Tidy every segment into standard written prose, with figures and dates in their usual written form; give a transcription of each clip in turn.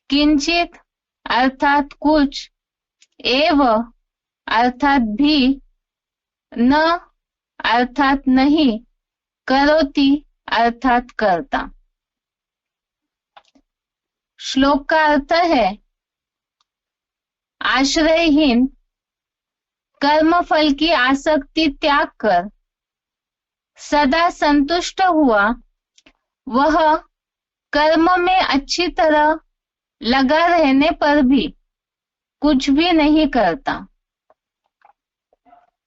किंचित अर्थात कुछ, एव अर्थात भी, न अर्थात नहीं, करोति अर्थात करता। श्लोक का अर्थ है, आश्रयहीन कर्म फल की आसक्ति त्याग कर सदा संतुष्ट हुआ वह कर्म में अच्छी तरह लगा रहने पर भी कुछ भी नहीं करता।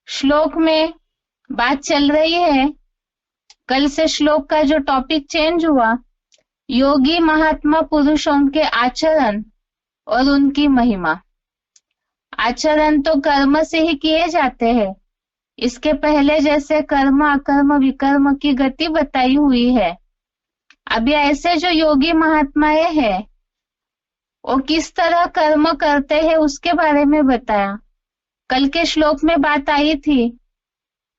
श्लोक में बात चल रही है, कल से श्लोक का जो टॉपिक चेंज हुआ, योगी महात्मा पुरुषों के आचरण और उनकी महिमा। आचरण तो कर्म से ही किए जाते हैं। इसके पहले जैसे कर्म अकर्म विकर्म की गति बताई हुई है, अभी ऐसे जो योगी महात्माएं हैं वो किस तरह कर्म करते हैं उसके बारे में बताया। कल के श्लोक में बात आई थी,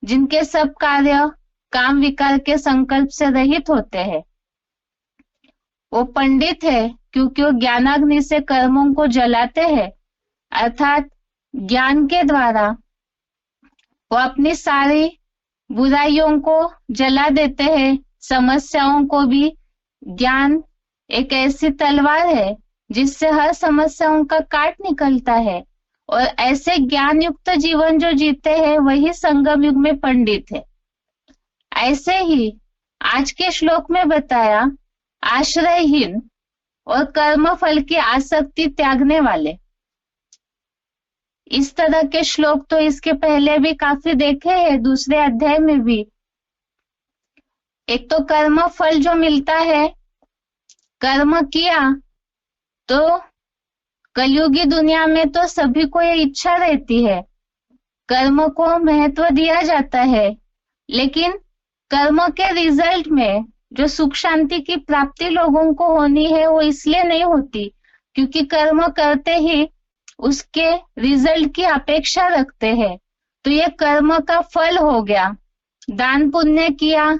जिनके सब कार्य काम विकार के संकल्प से रहित होते हैं, वो पंडित है, क्योंकि वो ज्ञानाग्नि से कर्मों को जलाते हैं, अर्थात ज्ञान के द्वारा वो अपनी सारी बुराइयों को जला देते हैं। समस्याओं को भी, ज्ञान एक ऐसी तलवार है जिससे हर समस्याओं का काट निकलता है, और ऐसे ज्ञान युक्त जीवन जो जीते हैं वही संगम युग में पंडित है। ऐसे ही आज के श्लोक में बताया, आश्रयहीन और कर्म फल की आसक्ति त्यागने वाले। इस तरह के श्लोक तो इसके पहले भी काफी देखे हैं, दूसरे अध्याय में भी। एक तो कर्म फल जो मिलता है, कर्म किया तो कलयुगी दुनिया में तो सभी को ये इच्छा रहती है, कर्म को महत्व दिया जाता है, लेकिन कर्म के रिजल्ट में जो सुख शांति की प्राप्ति लोगों को होनी है वो इसलिए नहीं होती क्योंकि कर्म करते ही उसके रिजल्ट की अपेक्षा रखते हैं। तो ये कर्म का फल हो गया। दान पुण्य किया,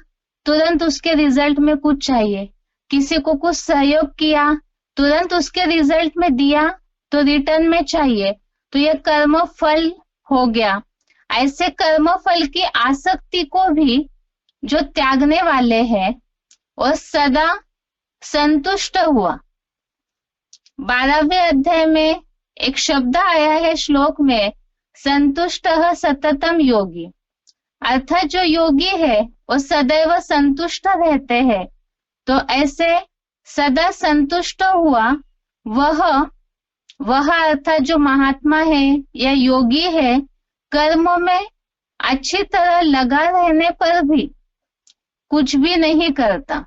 तुरंत उसके रिजल्ट में कुछ चाहिए। किसी को कुछ सहयोग किया, तुरंत उसके रिजल्ट में दिया तो रिटर्न में चाहिए। तो ये कर्म फल हो गया। ऐसे कर्म फल की आसक्ति को भी जो त्यागने वाले हैं और सदा संतुष्ट हुआ। 12वें अध्याय में एक शब्द आया है श्लोक में, संतुष्ट सततम योगी, अर्थात जो योगी है वो सदैव संतुष्ट रहते हैं। तो ऐसे सदा संतुष्ट हुआ वह अर्थात जो महात्मा है या योगी है, कर्मों में अच्छी तरह लगा रहने पर भी कुछ भी नहीं करता।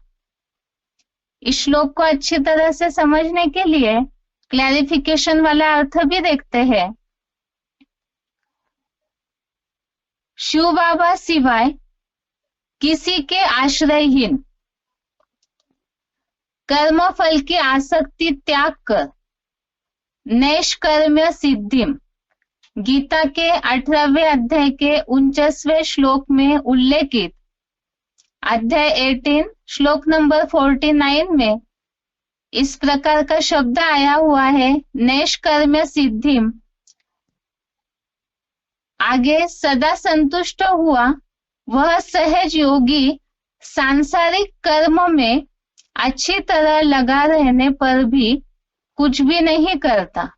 इस श्लोक को अच्छी तरह से समझने के लिए क्लैरिफिकेशन वाला अर्थ भी देखते हैं। शिव बाबा सिवाय किसी के आश्रयहीन कर्म फल की आसक्ति त्याग कर नैष्कर्म्य सिद्धिम, गीता के 18वें अध्याय के 49वें श्लोक में उल्लेखित अध्याय 18 श्लोक नंबर 49 में इस प्रकार का शब्द आया हुआ है, नैष्कर्म्य सिद्धिम। आगे सदा संतुष्ट हुआ वह सहज योगी सांसारिक कर्म में अच्छी तरह लगा रहने पर भी कुछ भी नहीं करता।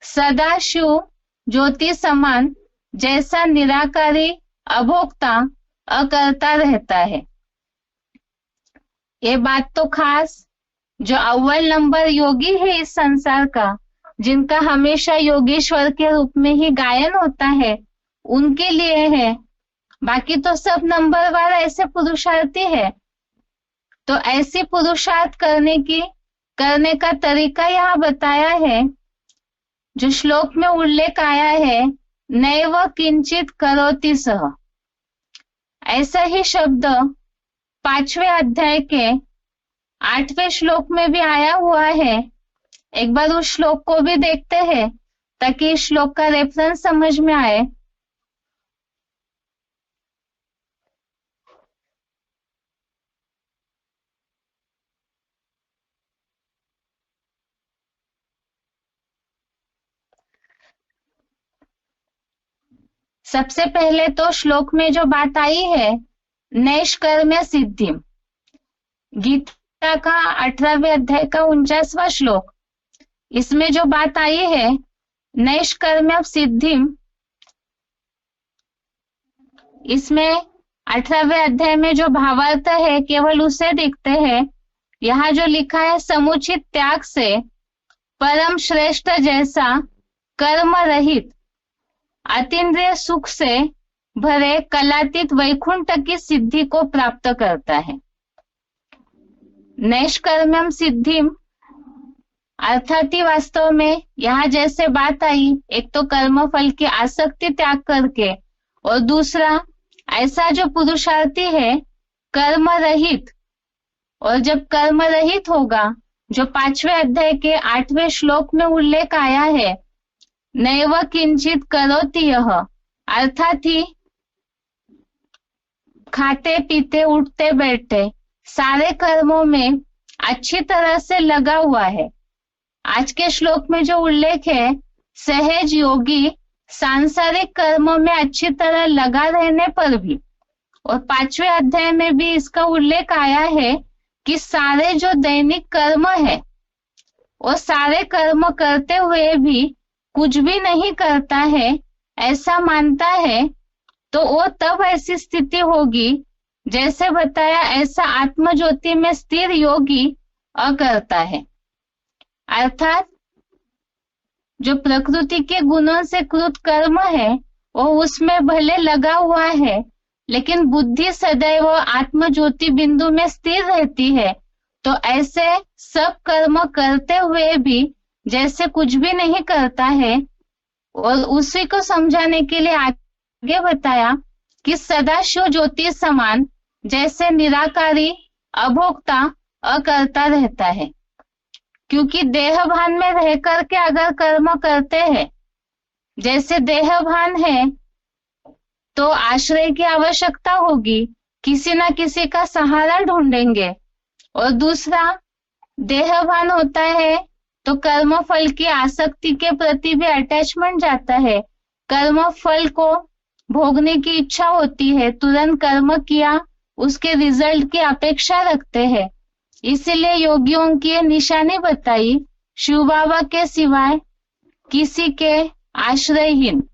सदा शिव ज्योति समान जैसा निराकारी अभोक्ता अकर्ता रहता है। ये बात तो खास जो अव्वल नंबर योगी है इस संसार का, जिनका हमेशा योगेश्वर के रूप में ही गायन होता है, उनके लिए है। बाकी तो सब नंबरवार ऐसे पुरुषार्थी है। तो ऐसे पुरुषार्थ करने का तरीका यहाँ बताया है। जो श्लोक में उल्लेख आया है, नैव किंचित करोति सह, ऐसा ही शब्द 5वें अध्याय के 8वें श्लोक में भी आया हुआ है। एक बार उस श्लोक को भी देखते हैं ताकि इस श्लोक का रेफरेंस समझ में आए। सबसे पहले तो श्लोक में जो बात आई है नैष्कर्म्य सिद्धि, गीता का 18वें अध्याय का 49वां श्लोक, इसमें जो बात आई है नैष्कर्म्य सिद्धि, इसमें 18वें अध्याय में जो भावार्थ है केवल उसे देखते हैं। यहाँ जो लिखा है समुचित त्याग से परम श्रेष्ठ जैसा कर्म रहित अतीन्द्रिय सुख से भरे कलातीत वैकुंठ की सिद्धि को प्राप्त करता है। नैष्कर्म्यम सिद्धिम अर्थात ही वास्तव में यहाँ जैसे बात आई, एक तो कर्म फल की आसक्ति त्याग करके, और दूसरा ऐसा जो पुरुषार्थी है कर्म रहित, और जब कर्म रहित होगा, जो 5वें अध्याय के 8वें श्लोक में उल्लेख आया है नैव किंचित करोति यह, अर्थात ही खाते पीते उठते बैठते सारे कर्मों में अच्छी तरह से लगा हुआ है। आज के श्लोक में जो उल्लेख है सहज योगी सांसारिक कर्मों में अच्छी तरह लगा रहने पर भी, और 5वें अध्याय में भी इसका उल्लेख आया है कि सारे जो दैनिक कर्म है वो सारे कर्म करते हुए भी कुछ भी नहीं करता है, ऐसा मानता है, तो वो तब ऐसी स्थिति होगी जैसे बताया ऐसा आत्मज्योति में स्थिर योगी अकर्ता है। अर्थात जो प्रकृति के गुणों से कृत कर्म है वो उसमें भले लगा हुआ है, लेकिन बुद्धि सदैव आत्मज्योति बिंदु में स्थिर रहती है, तो ऐसे सब कर्म करते हुए भी जैसे कुछ भी नहीं करता है। और उसी को समझाने के लिए आगे बताया कि सदाशिव ज्योति समान जैसे निराकारी अभोक्ता अकर्ता रहता है, क्योंकि देहभान में रह करके अगर कर्म करते हैं, जैसे देहभान है तो आश्रय की आवश्यकता होगी, किसी ना किसी का सहारा ढूंढेंगे, और दूसरा देहभान होता है तो कर्म फल की आसक्ति के प्रति भी अटैचमेंट जाता है, कर्म फल को भोगने की इच्छा होती है, तुरंत कर्म किया उसके रिजल्ट की अपेक्षा रखते हैं। इसीलिए योगियों की ये निशानी बताई, शिव बाबा के सिवाय किसी के आश्रयहीन,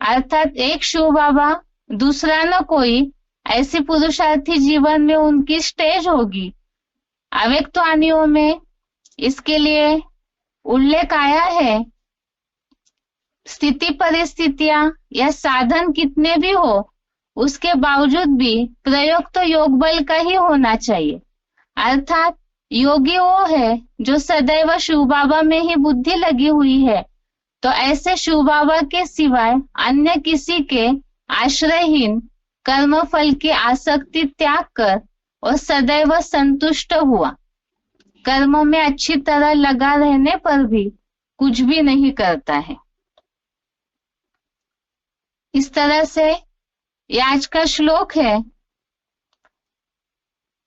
अर्थात एक शिव बाबा दूसरा न कोई, ऐसी पुरुषार्थी जीवन में उनकी स्टेज होगी। अव्यक्त वाणियों में इसके लिए उल्लेख आया है, स्थिति परिस्थितियां या साधन कितने भी हो उसके बावजूद भी प्रयोग तो योग बल का ही होना चाहिए। अर्थात योगी वो है जो सदैव शिव बाबा में ही बुद्धि लगी हुई है, तो ऐसे शिव बाबा के सिवाय अन्य किसी के आश्रयहीन कर्म फल की आसक्ति त्याग कर और सदैव संतुष्ट हुआ, कर्मों में अच्छी तरह लगा रहने पर भी कुछ भी नहीं करता है। इस तरह से ये आज का श्लोक है,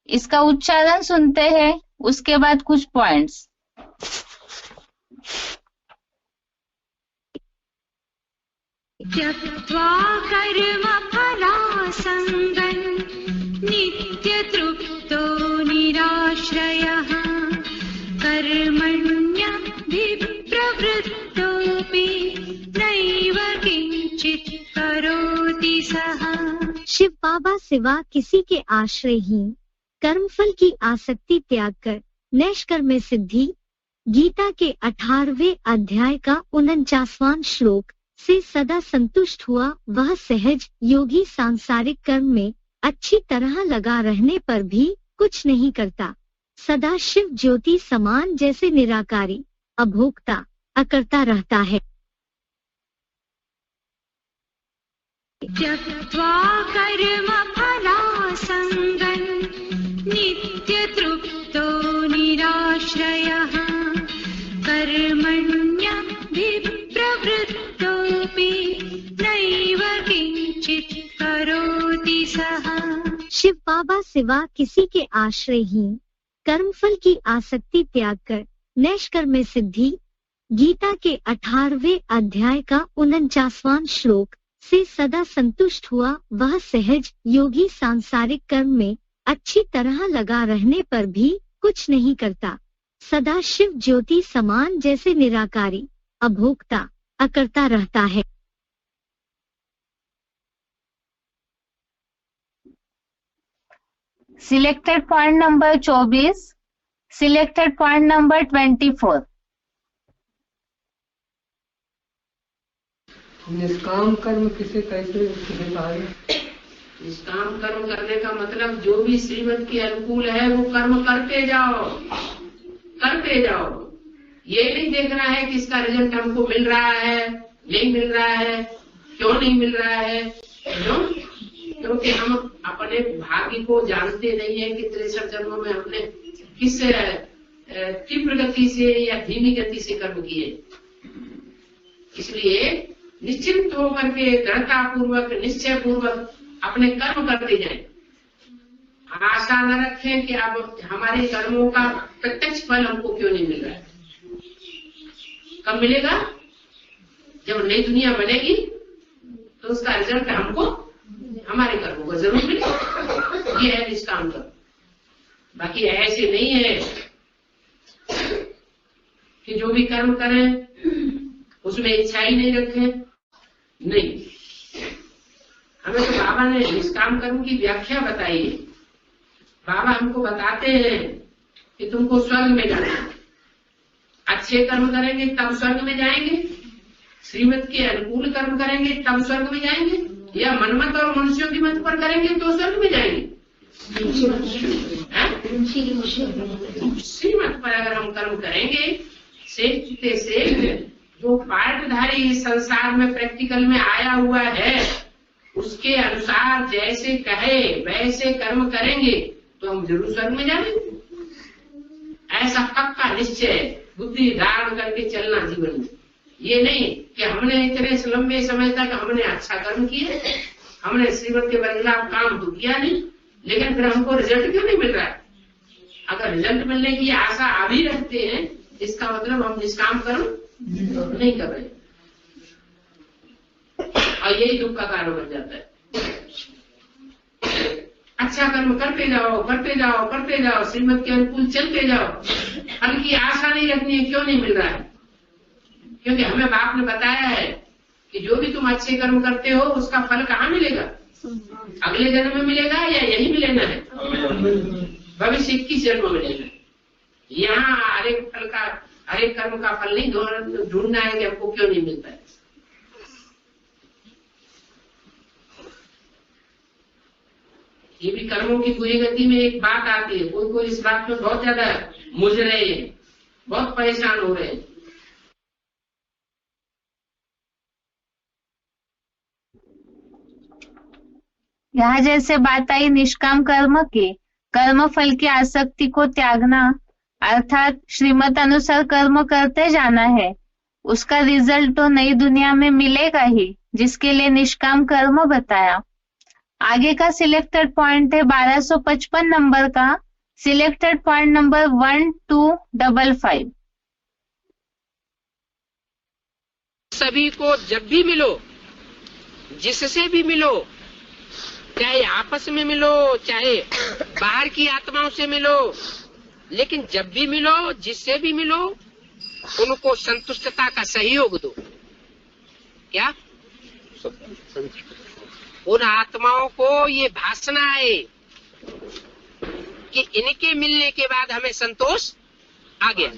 इसका उच्चारण सुनते हैं, उसके बाद कुछ पॉइंट्स। त्यक्त्वा कर्म फलासङ्गं नित्यतृप्तो निराश्रयः कर्मण्यभिप्रवृत्तोऽपि नैव किंचित् करोति सः। शिव बाबा सिवा किसी के आश्रयहीन कर्मफल की आसक्ति त्याग कर नैष्कर्म्य सिद्धि, गीता के 18वें अध्याय का 49वां श्लोक से सदा संतुष्ट हुआ, वह सहज योगी सांसारिक कर्म में अच्छी तरह लगा रहने पर भी कुछ नहीं करता, सदा शिव ज्योति समान जैसे निराकारी अभोक्ता अकर्ता रहता है। त्यक्त्वा कर्म फलासङ्गं नित्यतृप्तो निराश्रयः कर्मण्यभिप्रवृत्तोऽपि नैव किंचित् करोति सः। शिव बाबा सिवा किसी के आश्रयहीन कर्मफल की आसक्ति त्याग कर नैष्कर्म्य सिद्धि, गीता के 18वें अध्याय का 49वां श्लोक से सदा संतुष्ट हुआ वह सहज योगी सांसारिक कर्म में अच्छी तरह लगा रहने पर भी कुछ नहीं करता, सदा शिव ज्योति समान जैसे निराकारी, अभोक्ता, अकर्ता रहता है। Selected point number 24, selected point number 24। निष्काम कर्म किसे कैसे बता रहे? निष्काम कर्म करने का मतलब जो भी श्रीमत के अनुकूल है वो कर्म करते जाओ, करते जाओ। ये नहीं देखना है कि इसका रिजल्ट हमको मिल रहा है, नहीं मिल रहा है, क्यों नहीं मिल रहा है, क्यों? क्योंकि हम अपने भाग्य को जानते नहीं है कि 63 जन्मों में हमने किस तीव्र गति से या धीमी गति से कर्म किए। इसलिए निश्चिंत होकर के दृढ़ता पूर्वक, निश्चय पूर्वक अपने कर्म करते जाएं। आशा न रखें कि अब हमारे कर्मों का प्रत्यक्ष फल हमको क्यों नहीं मिल रहा है। कब मिलेगा? जब नई दुनिया बनेगी तो उसका रिजल्ट हमको, हमारे कर्मों को जरूर मिलेगा। ये है निष्काम कर्म। बाकी ऐसे नहीं है कि जो भी कर्म करें उसमें इच्छा ही नहीं रखें। नहीं, हमें तो बाबा ने निष्काम कर्म की व्याख्या बताई है। बाबा हमको बताते हैं कि तुमको स्वर्ग में जाना है। अच्छे कर्म करेंगे तब स्वर्ग में जाएंगे, श्रीमत के अनुकूल कर्म करेंगे तब स्वर्ग में जाएंगे, या मनमत और मनुष्यों की मत पर करेंगे तो स्वर्ग में जाएंगे। श्रीमत पर अगर हम कर्म करेंगे, सेठते से जो पाठधारी इस संसार में प्रैक्टिकल में आया हुआ है उसके अनुसार जैसे कहे वैसे कर्म करेंगे तो हम जरूर स्वर्ग में जाएंगे। ऐसा पक्का निश्चय बुद्धि धारण करके चलना जीवन में। ये नहीं कि हमने इतने लंबे समय तक हमने अच्छा कर्म किया, हमने श्रीमत के बदलाव काम तो किया नहीं, लेकिन फिर हमको रिजल्ट क्यों नहीं मिल रहा है। अगर रिजल्ट मिलने की आशा अभी रखते हैं इसका मतलब हम निष्काम कर्म नहीं कर रहे, और यही दुख का कारण बन जाता है। अच्छा कर्म करते जाओ, करते जाओ, करते जाओ, श्रीमत के अनुकूल चलते जाओ। फल की आशा नहीं रखनी है। क्यों नहीं मिल रहा है? क्योंकि हमें बाप ने बताया है कि जो भी तुम अच्छे कर्म करते हो उसका फल कहाँ मिलेगा? अगले जन्म में मिलेगा या यही मिलेना है? भविष्य 21 जन्म में मिलेगा। यहाँ हर एक कर्म का फल नहीं ढूंढना है कि हमको क्यों नहीं मिलता है। ये भी कर्मों की बुरी गति में एक बात आती है। कोई इस बात में बहुत ज्यादा मुझ रहे हैं, बहुत परेशान हो रहे हैं। यहाँ जैसे बात आई निष्काम कर्म की, कर्म फल की आसक्ति को त्यागना अर्थात श्रीमत अनुसार कर्म करते जाना है। उसका रिजल्ट तो नई दुनिया में मिलेगा ही, जिसके लिए निष्काम कर्म बताया। आगे का सिलेक्टेड पॉइंट है 1255 नंबर का, सिलेक्टेड पॉइंट नंबर 1255। सभी को जब भी मिलो, जिससे भी मिलो, चाहे आपस में मिलो चाहे बाहर की आत्माओं से मिलो, लेकिन जब भी मिलो, जिससे भी मिलो, उनको संतुष्टता का सहयोग दो। क्या? उन आत्माओं को ये भासना है कि इनके मिलने के बाद हमें संतोष आ गया।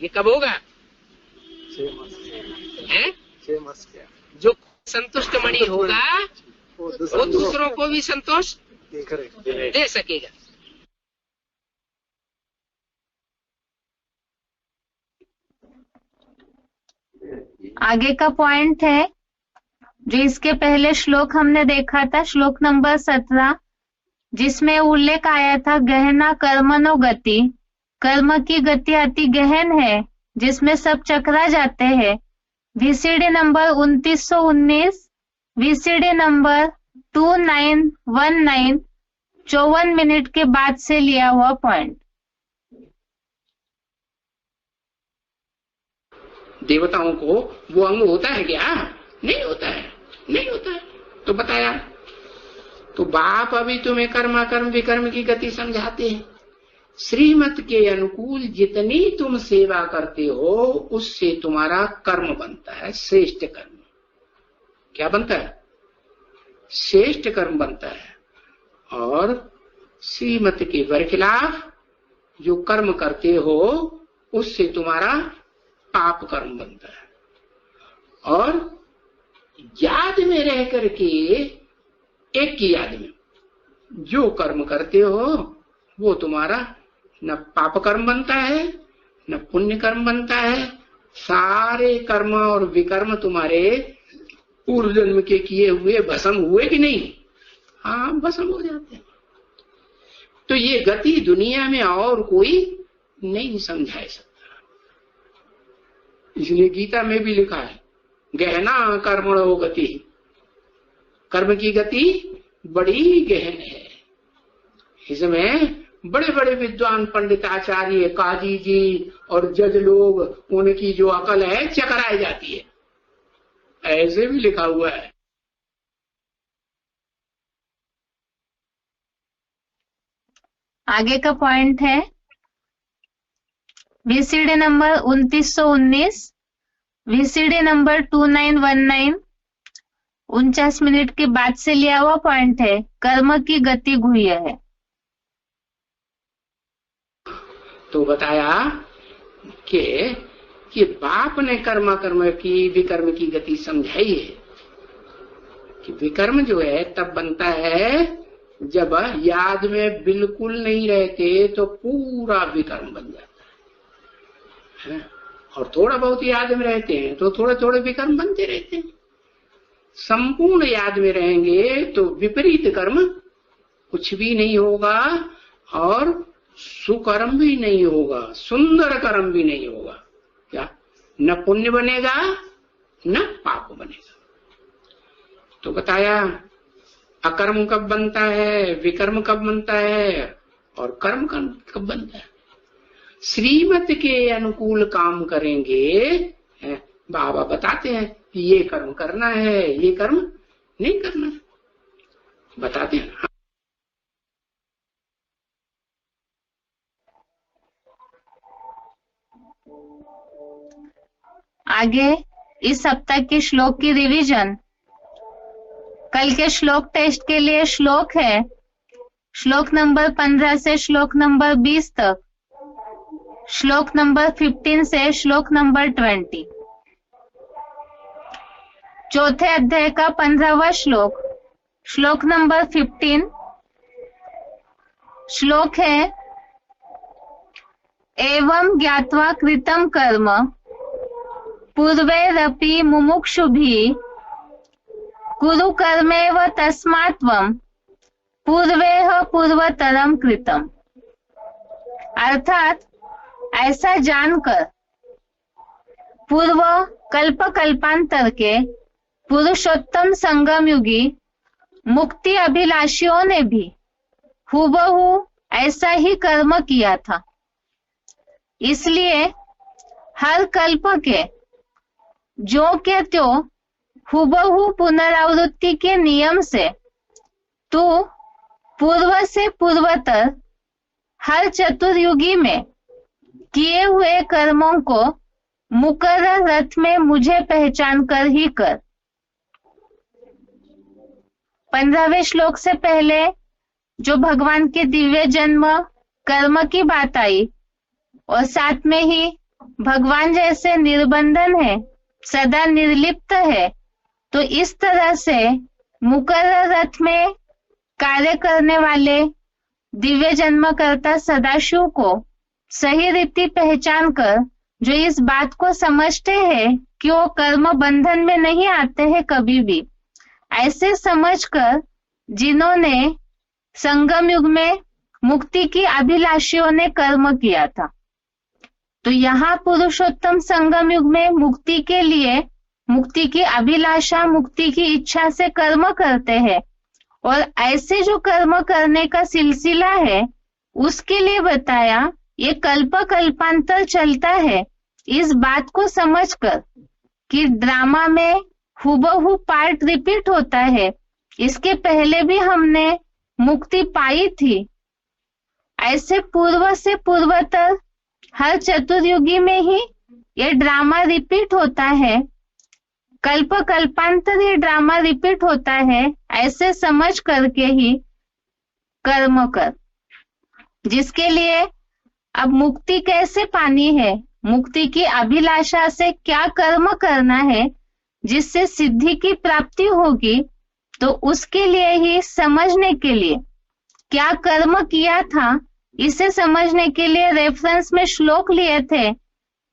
ये कब होगा? हैं? जो संतुष्ट मणि होगा वो दूसरों को भी संतोष दे सकेगा। आगे का पॉइंट है जो इसके पहले श्लोक हमने देखा था, श्लोक नंबर 17, जिसमें उल्लेख आया था गहना कर्मनो गति। कर्म की गति अति गहन है जिसमें सब चकरा जाते हैं। VCD number 2919, VCD number 2919, 54 minute के बाद से लिया हुआ पॉइंट। देवताओं को वो अंग होता है क्या? नहीं होता है, नहीं होता है। तो बताया, तो बाप अभी तुम्हें कर्माकर्म विकर्म की गति समझाते हैं। श्रीमत के अनुकूल जितनी तुम सेवा करते हो उससे तुम्हारा कर्म बनता है, श्रेष्ठ कर्म। क्या बनता है? श्रेष्ठ कर्म बनता है। और श्रीमत के बरखिलाफ जो कर्म करते हो उससे तुम्हारा पाप कर्म बनता है। और याद में रह करके, एक की याद में जो कर्म करते हो वो तुम्हारा न पाप कर्म बनता है न पुण्य कर्म बनता है। सारे कर्म और विकर्म तुम्हारे पूर्व जन्म के किए हुए भस्म हुए कि नहीं? हाँ, भस्म हो जाते हैं। तो ये गति दुनिया में और कोई नहीं समझा सकता। इसलिए गीता में भी लिखा है, गहना कर्मणो गति, कर्म की गति बड़ी गहन है। इसमें बड़े बड़े विद्वान पंडित आचार्य काजी जी और जज लोग, उनकी जो अकल है चकराई जाती है। ऐसे भी लिखा हुआ है। आगे का पॉइंट है VCD number 2919, VCD number 2919, 49 minute के बाद से लिया हुआ पॉइंट है। कर्म की गति गुह्य है। तो बताया कि बाप ने कर्म की विकर्म की गति समझाई है कि विकर्म जो है तब बनता है जब याद में बिल्कुल नहीं रहते तो पूरा विकर्म बन जाता है। और थोड़ा बहुत याद में रहते हैं तो थोड़े थोड़े विकर्म बनते रहते हैं। संपूर्ण याद में रहेंगे तो विपरीत कर्म कुछ भी नहीं होगा और सुकर्म भी नहीं होगा, सुंदर कर्म भी नहीं होगा। क्या? न पुण्य बनेगा न पाप बनेगा। तो बताया अकर्म कब बनता है, विकर्म कब बनता है और कर्म कब बनता है। श्रीमत के अनुकूल काम करेंगे, बाबा बताते हैं कि ये कर्म करना है, ये कर्म नहीं करना है, बताते हैं। आगे इस सप्ताह के श्लोक की रिवीजन। कल के श्लोक टेस्ट के लिए श्लोक है श्लोक नंबर 15 से श्लोक नंबर 20 तक, श्लोक नंबर 15 से श्लोक नंबर 20। चौथे अध्याय का 15वां श्लोक, श्लोक नंबर 15। श्लोक है एवं ज्ञात्वा कृतं कर्म पूर्वैरपि मुमुक्षुभिः कुरु कर्मेव तस्मात् त्वं पूर्वेह पूर्वतरम कृतम। अर्थात ऐसा जानकर पूर्व कल्प कल्पांतर के पुरुषोत्तम संगम युगी मुक्ति अभिलाषियों ने भी हूबहू ऐसा ही कर्म किया था। इसलिए हर कल्प के जो के त्यों हूबहू पुनरावृत्ति के नियम से तू पूर्व से पूर्वतर हर चतुर्युगी में किए हुए कर्मों को मुकर्रर रथ में मुझे पहचान कर ही कर। 15वें श्लोक से पहले जो भगवान के दिव्य जन्म कर्म की बात आई और साथ में ही भगवान जैसे निर्बंधन है, सदा निर्लिप्त है, तो इस तरह से मुकर्रर रथ में कार्य करने वाले दिव्य जन्मकर्ता सदाशिव को सही रीति पहचान कर जो इस बात को समझते हैं कि वो कर्म बंधन में नहीं आते हैं कभी भी, ऐसे समझकर जिन्होंने संगम युग में मुक्ति की अभिलाषियों ने कर्म किया था, तो यहाँ पुरुषोत्तम संगम युग में मुक्ति के लिए मुक्ति की अभिलाषा, मुक्ति की इच्छा से कर्म करते हैं। और ऐसे जो कर्म करने का सिलसिला है उसके लिए बताया ये कल्प कल्पांतर चलता है। इस बात को समझकर कि ड्रामा में हूबहू पार्ट रिपीट होता है, इसके पहले भी हमने मुक्ति पाई थी, ऐसे पूर्व से पूर्वतर हर चतुर्युगी में ही ये ड्रामा रिपीट होता है, कल्प कल्पांतर ये ड्रामा रिपीट होता है, ऐसे समझ करके ही कर्म कर। जिसके लिए अब मुक्ति कैसे पानी है, मुक्ति की अभिलाषा से क्या कर्म करना है जिससे सिद्धि की प्राप्ति होगी, तो उसके लिए ही समझने के लिए क्या कर्म किया था, इसे समझने के लिए रेफरेंस में श्लोक लिए थे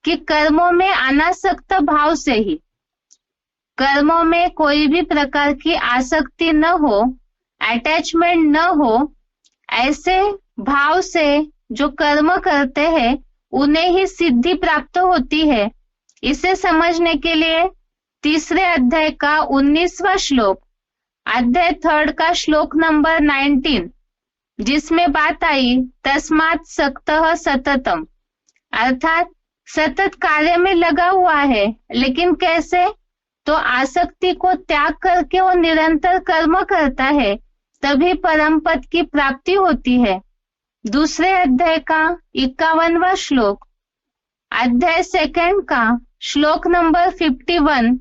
कि कर्मों में अनासक्त भाव से ही, कर्मों में कोई भी प्रकार की आसक्ति न हो, अटैचमेंट न हो, ऐसे भाव से जो कर्म करते हैं उन्हें ही सिद्धि प्राप्त होती है। इसे समझने के लिए तीसरे अध्याय का 19वां श्लोक, अध्याय 3 का श्लोक नंबर 19, जिसमें बात आई तस्मात् सक्तः सततम, अर्थात सतत कार्य में लगा हुआ है, लेकिन कैसे, तो आसक्ति को त्याग करके वो निरंतर कर्म करता है, तभी परम पद की प्राप्ति होती है। दूसरे अध्याय का 51वां श्लोक, अध्याय 2 का श्लोक नंबर 51,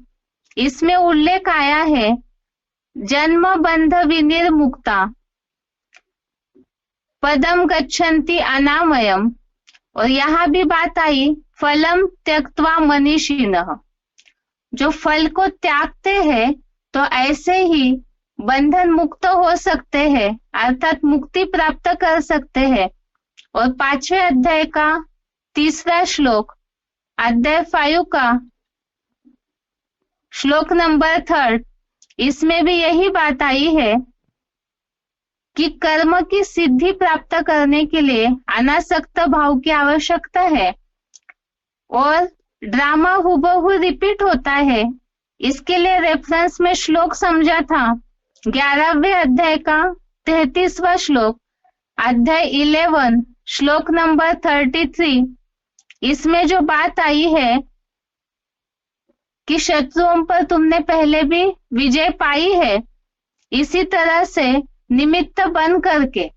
इसमें उल्लेख आया है जन्म बंध विनिर्मुक्ता पदम गच्छन्ति अनामयम, और यहाँ भी बात आई फलम त्यक्त्वा मनीषिणः, जो फल को त्यागते हैं तो ऐसे ही बंधन मुक्त हो सकते हैं, अर्थात मुक्ति प्राप्त कर सकते हैं। और 5वें अध्याय का 3रा श्लोक, अध्याय 5 का श्लोक नंबर 3, इसमें भी यही बात आई है कि कर्म की सिद्धि प्राप्त करने के लिए अनासक्त भाव की आवश्यकता है, और ड्रामा हूबहू रिपीट होता है। इसके लिए रेफरेंस में श्लोक समझा था 11वें अध्याय का 33वां श्लोक, अध्याय 11 श्लोक नंबर 33, इसमें जो बात आई है कि शत्रुओं पर तुमने पहले भी विजय पाई है, इसी तरह से निमित्त बन करके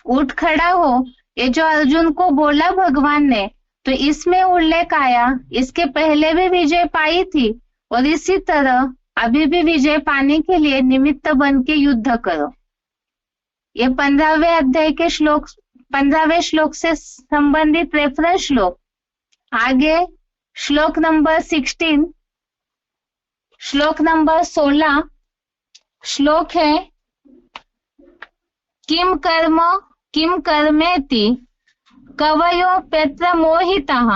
उठ खड़ा हो, ये जो अर्जुन को बोला भगवान ने, तो इसमें उल्लेख आया इसके पहले भी विजय पाई थी, और इसी तरह अभी भी विजय पाने के लिए निमित्त बन के युद्ध करो। ये 15वें अध्याय के श्लोक, 15वें श्लोक से संबंधित रेफरेंस श्लोक। आगे श्लोक नंबर 16, श्लोक नंबर 16 श्लोक है किम कर्मेति कवयो पेत्र मोहिताः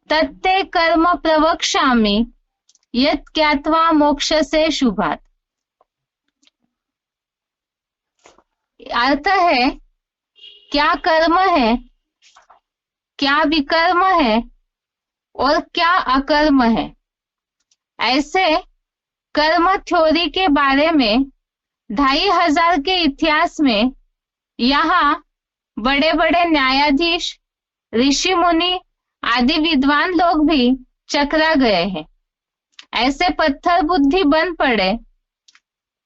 तत्ते कर्म प्रवक्ष्यामि यत् ज्ञात्वा मोक्षसे शुभात्। अर्थ है क्या कर्म है, क्या विकर्म है और क्या अकर्म है। ऐसे कर्म थ्योरी के बारे में 2500 के इतिहास में यहाँ बड़े बड़े न्यायाधीश, ऋषि मुनि आदि विद्वान लोग भी चकरा गए हैं। ऐसे पत्थर बुद्धि बन पड़े,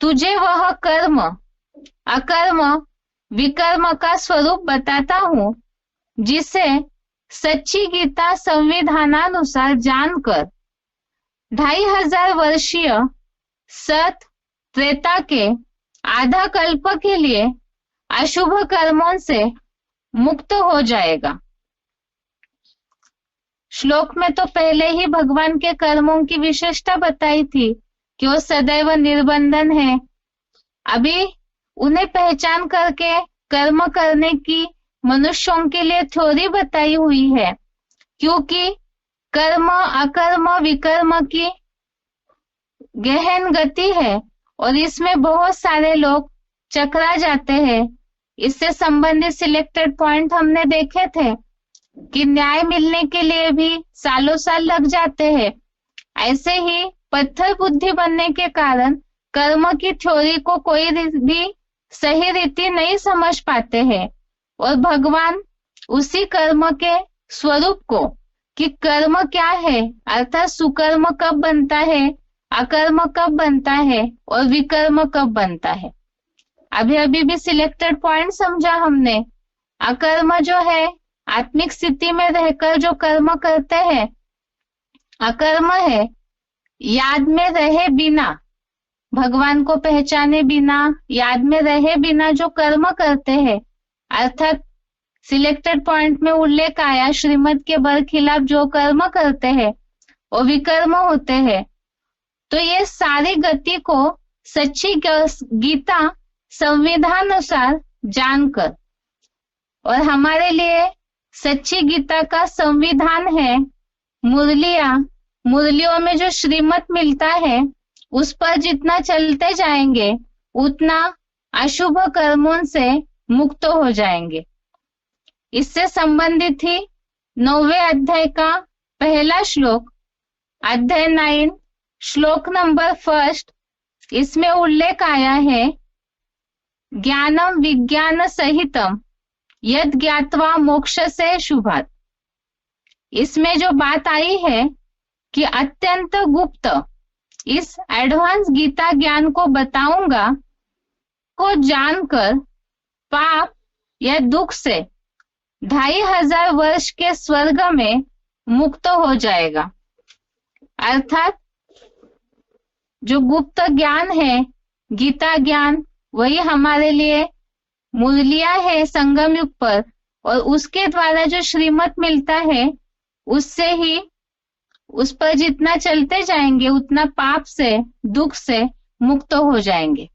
तुझे वह कर्म अकर्म विकर्म का स्वरूप बताता हूं, जिसे सच्ची गीता संविधानानुसार जानकर 2500 वर्षीय सत त्रेता के आधा कल्प के लिए अशुभ कर्मों से मुक्त हो जाएगा। श्लोक में तो पहले ही भगवान के कर्मों की विशेषता बताई थी कि वो सदैव निर्बंधन है। अभी उन्हें पहचान करके कर्म करने की मनुष्यों के लिए थ्योरी बताई हुई है, क्योंकि कर्म अकर्म विकर्म की गहन गति है और इसमें बहुत सारे लोग चकरा जाते हैं। इससे संबंधित सिलेक्टेड पॉइंट हमने देखे थे कि न्याय मिलने के लिए भी सालों साल लग जाते हैं। ऐसे ही पत्थर बुद्धि बनने के कारण कर्म की थ्योरी को कोई भी सही रीति नहीं समझ पाते हैं और भगवान उसी कर्म के स्वरूप को कि कर्म क्या है, अर्थात सुकर्म कब बनता है, अकर्म कब बनता है और विकर्म कब बनता है। अभी अभी भी सिलेक्टेड पॉइंट समझा हमने। अकर्म जो है आत्मिक स्थिति में रहकर जो कर्म करते हैं, अकर्म है याद में रहे बिना, भगवान को पहचाने बिना, याद में रहे बिना जो कर्म करते हैं, अर्थात सिलेक्टेड पॉइंट में उल्लेख आया श्रीमत के बरखिलाफ जो कर्म करते हैं वो विकर्म होते हैं। तो ये सारी गति को सच्ची गीता संविधान अनुसार जानकर, और हमारे लिए सच्ची गीता का संविधान है मुरलियों में जो श्रीमत मिलता है उस पर जितना चलते जाएंगे उतना अशुभ कर्मों से मुक्त हो जाएंगे। इससे संबंधित ही 9वें अध्याय का पहला श्लोक, अध्याय 9 श्लोक नंबर 1, इसमें उल्लेख आया है ज्ञानम विज्ञान सहितम यद ज्ञात्वा मोक्ष से शुभात। इसमें जो बात आई है कि अत्यंत गुप्त इस एडवांस गीता ज्ञान को बताऊंगा, को जानकर पाप या दुख से 2500 वर्ष के स्वर्ग में मुक्त हो जाएगा। अर्थात जो गुप्त ज्ञान है, गीता ज्ञान, वही हमारे लिए मुरलिया है संगम युग पर, और उसके द्वारा जो श्रीमत मिलता है उससे ही उस पर जितना चलते जाएंगे उतना पाप से, दुख से मुक्त हो जाएंगे।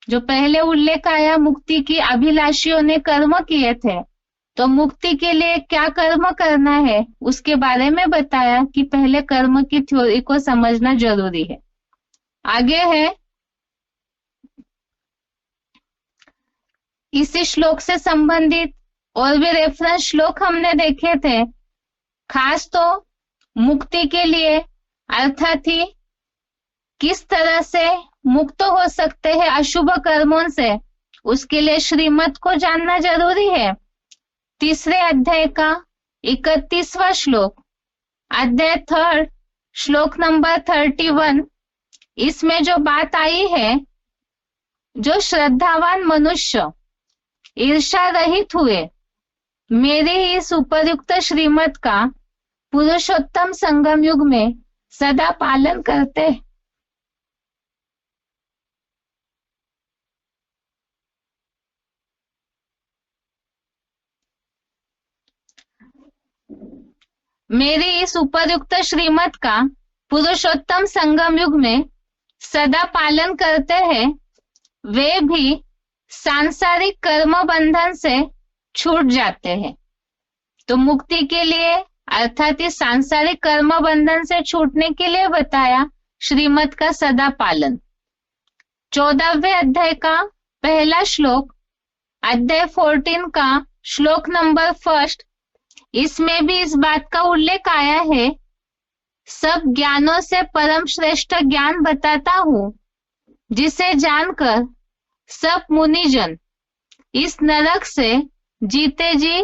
जो पहले उल्लेख आया मुक्ति की अभिलाषियों ने कर्म किए थे, तो मुक्ति के लिए क्या कर्म करना है उसके बारे में बताया कि पहले कर्म की थ्योरी को समझना जरूरी है। आगे है इसी श्लोक से संबंधित और भी रेफरेंस श्लोक हमने देखे थे। खास तो मुक्ति के लिए अर्थात ही किस तरह से मुक्त हो सकते हैं अशुभ कर्मों से, उसके लिए श्रीमत को जानना जरूरी है। 3 अध्याय का 31वां श्लोक, अध्याय 3 श्लोक नंबर 31, इसमें जो बात आई है, जो श्रद्धावान मनुष्य ईर्षा रहित हुए मेरे ही इस उपयुक्त श्रीमत का पुरुषोत्तम संगम युग में सदा पालन करते, मेरी इस उपयुक्त श्रीमत का पुरुषोत्तम संगम युग में सदा पालन करते हैं, वे भी सांसारिक कर्म बंधन से छूट जाते हैं। तो मुक्ति के लिए अर्थात इस सांसारिक कर्म बंधन से छूटने के लिए बताया श्रीमत का सदा पालन। 14वें अध्याय का पहला श्लोक, अध्याय 14 का श्लोक नंबर 1, इसमें भी इस बात का उल्लेख आया है, सब ज्ञानों से परम श्रेष्ठ ज्ञान बताता हूं, जिसे जानकर सब मुनिजन इस नरक से जीते जी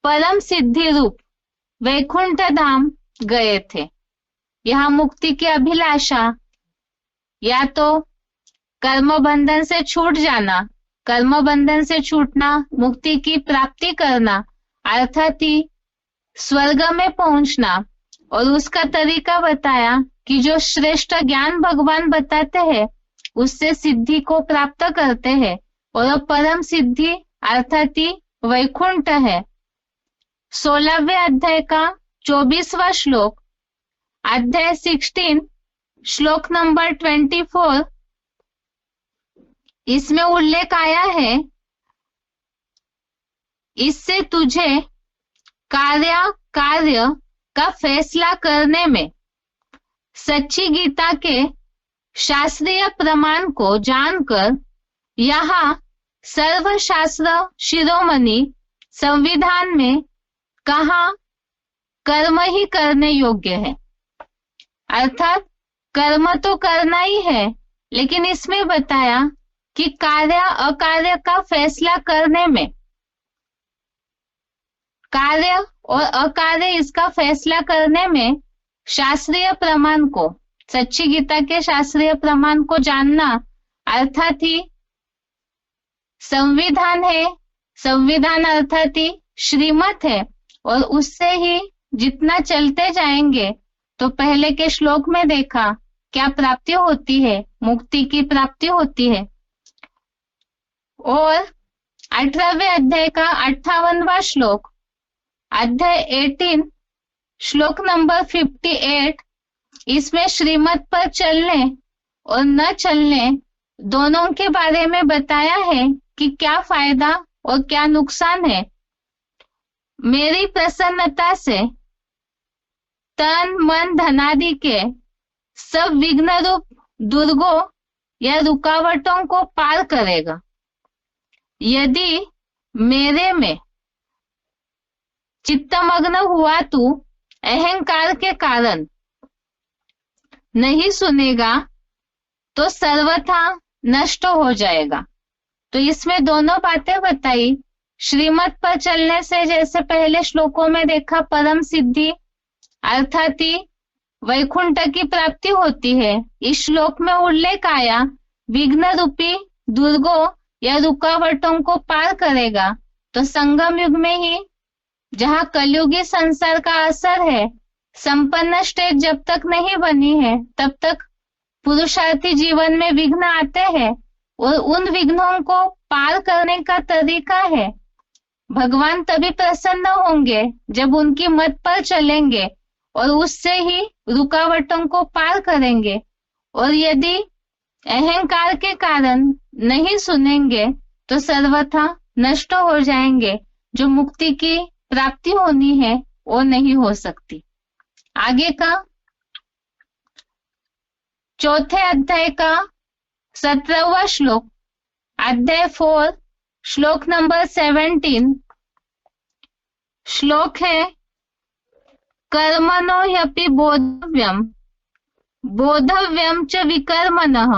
परम सिद्धि रूप वैकुंठ धाम गए थे। यहाँ मुक्ति की अभिलाषा या तो कर्म बंधन से छूट जाना, कर्म बंधन से छूटना, मुक्ति की प्राप्ति करना, अर्थात ही स्वर्ग में पहुंचना, और उसका तरीका बताया कि जो श्रेष्ठ ज्ञान भगवान बताते हैं उससे सिद्धि को प्राप्त करते हैं, और परम सिद्धि अर्थात ही वैकुंठ है। 16वें अध्याय का 24वां श्लोक, अध्याय 16 श्लोक नंबर 24, इसमें उल्लेख आया है, इससे तुझे कार्य का फैसला करने में सच्ची गीता के शास्त्रीय प्रमाण को जानकर यहाँ सर्वशास्त्र शिरोमणि संविधान में कहा कर्म ही करने योग्य है। अर्थात कर्म तो करना ही है, लेकिन इसमें बताया कि कार्य अकार्य का फैसला करने में कार्य और अकार्य इसका फैसला करने में शास्त्रीय प्रमाण को, सच्ची गीता के शास्त्रीय प्रमाण को जानना अर्थात ही संविधान है। संविधान अर्थात ही श्रीमत है, और उससे ही जितना चलते जाएंगे तो पहले के श्लोक में देखा क्या प्राप्ति होती है, मुक्ति की प्राप्ति होती है। और 18वें अध्याय का 58वां श्लोक, अध्याय 18 श्लोक नंबर 58, इसमें श्रीमत पर चलने और न चलने दोनों के बारे में बताया है कि क्या फायदा और क्या नुकसान है। मेरी प्रसन्नता से तन मन धनादि के सब विघ्न रूप दुर्गों या रुकावटों को पार करेगा। यदि मेरे में चित्तमग्न हुआ तू अहंकार के कारण नहीं सुनेगा तो सर्वथा नष्ट हो जाएगा। तो इसमें दोनों बातें बताई। श्रीमत पर चलने से जैसे पहले श्लोकों में देखा परम सिद्धि अर्थात ही वैकुंठ की प्राप्ति होती है। इस श्लोक में उल्लेख आया विघ्न रूपी दुर्गों या रुकावटों को पार करेगा। तो संगम युग में ही जहाँ कलयुगी संसार का असर है, संपन्न स्टेज जब तक नहीं बनी है तब तक पुरुषार्थी जीवन में विघ्न आते हैं, और उन विघ्नों को पार करने का तरीका है भगवान तभी प्रसन्न होंगे जब उनकी मत पर चलेंगे और उससे ही रुकावटों को पार करेंगे। और यदि अहंकार के कारण नहीं सुनेंगे तो सर्वथा नष्ट हो जाएंगे। जो मुक्ति की प्राप्ति होनी है वो नहीं हो सकती। आगे का चौथे अध्याय का 17वां श्लोक, अध्याय 4 श्लोक नंबर 17 श्लोक है कर्मणो ह्यपि बोधव्यम बोधव्यम च विकर्मणः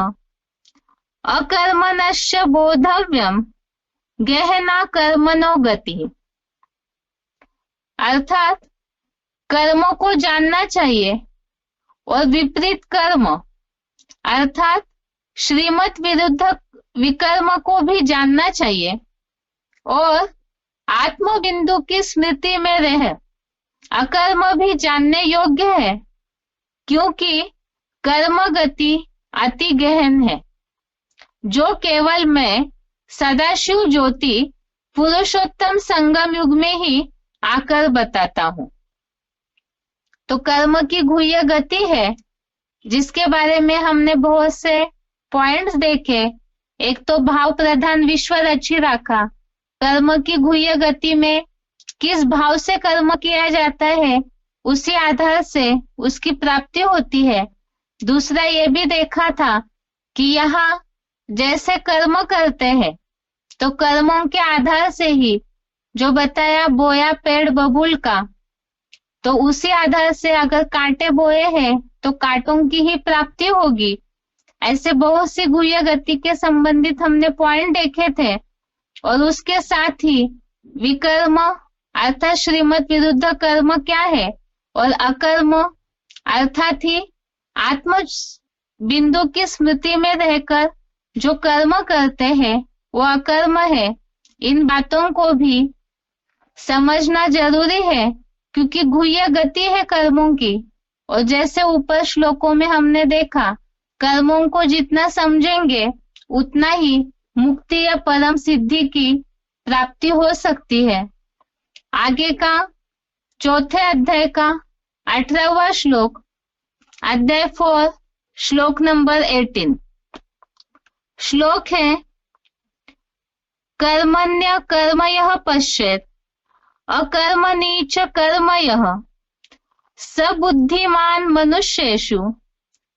अकर्मणस्य बोधव्यम गहना कर्मणो गति। अर्थात कर्मों को जानना चाहिए और विपरीत कर्म अर्थात श्रीमत विरुद्ध विकर्म को भी जानना चाहिए, और आत्म बिंदु की स्मृति में रह अकर्म भी जानने योग्य है, क्योंकि कर्म गति अति गहन है, जो केवल मैं सदाशिव ज्योति पुरुषोत्तम संगम युग में ही आकर बताता हूं। तो कर्म की गुह्य गति है जिसके बारे में हमने बहुत से पॉइंट्स देखे। एक तो भाव प्रधान विश्व रची राखा, कर्म की गुह्य गति में किस भाव से कर्म किया जाता है उसी आधार से उसकी प्राप्ति होती है। दूसरा ये भी देखा था कि यहाँ जैसे कर्म करते हैं तो कर्मों के आधार से ही जो बताया बोया पेड़ बबूल का, तो उसी आधार से अगर कांटे बोए हैं तो कांटों की ही प्राप्ति होगी। ऐसे बहुत सी गुह्य गति के संबंधित हमने पॉइंट देखे थे। और उसके साथ ही विकर्म अर्थात श्रीमत विरुद्ध कर्म क्या है और अकर्म अर्थात ही आत्म बिंदु की स्मृति में रहकर जो कर्म करते हैं वो अकर्म है। इन बातों को भी समझना जरूरी है क्योंकि गुह्य गति है कर्मों की। और जैसे ऊपर श्लोकों में हमने देखा कर्मों को जितना समझेंगे उतना ही मुक्ति या परम सिद्धि की प्राप्ति हो सकती है। आगे का चौथे अध्याय का 18वां श्लोक, अध्याय 4 श्लोक नंबर 18 श्लोक है कर्मण्य कर्मयः पश्येत् अकर्मणि च कर्मयः स बुद्धिमान मनुष्येषु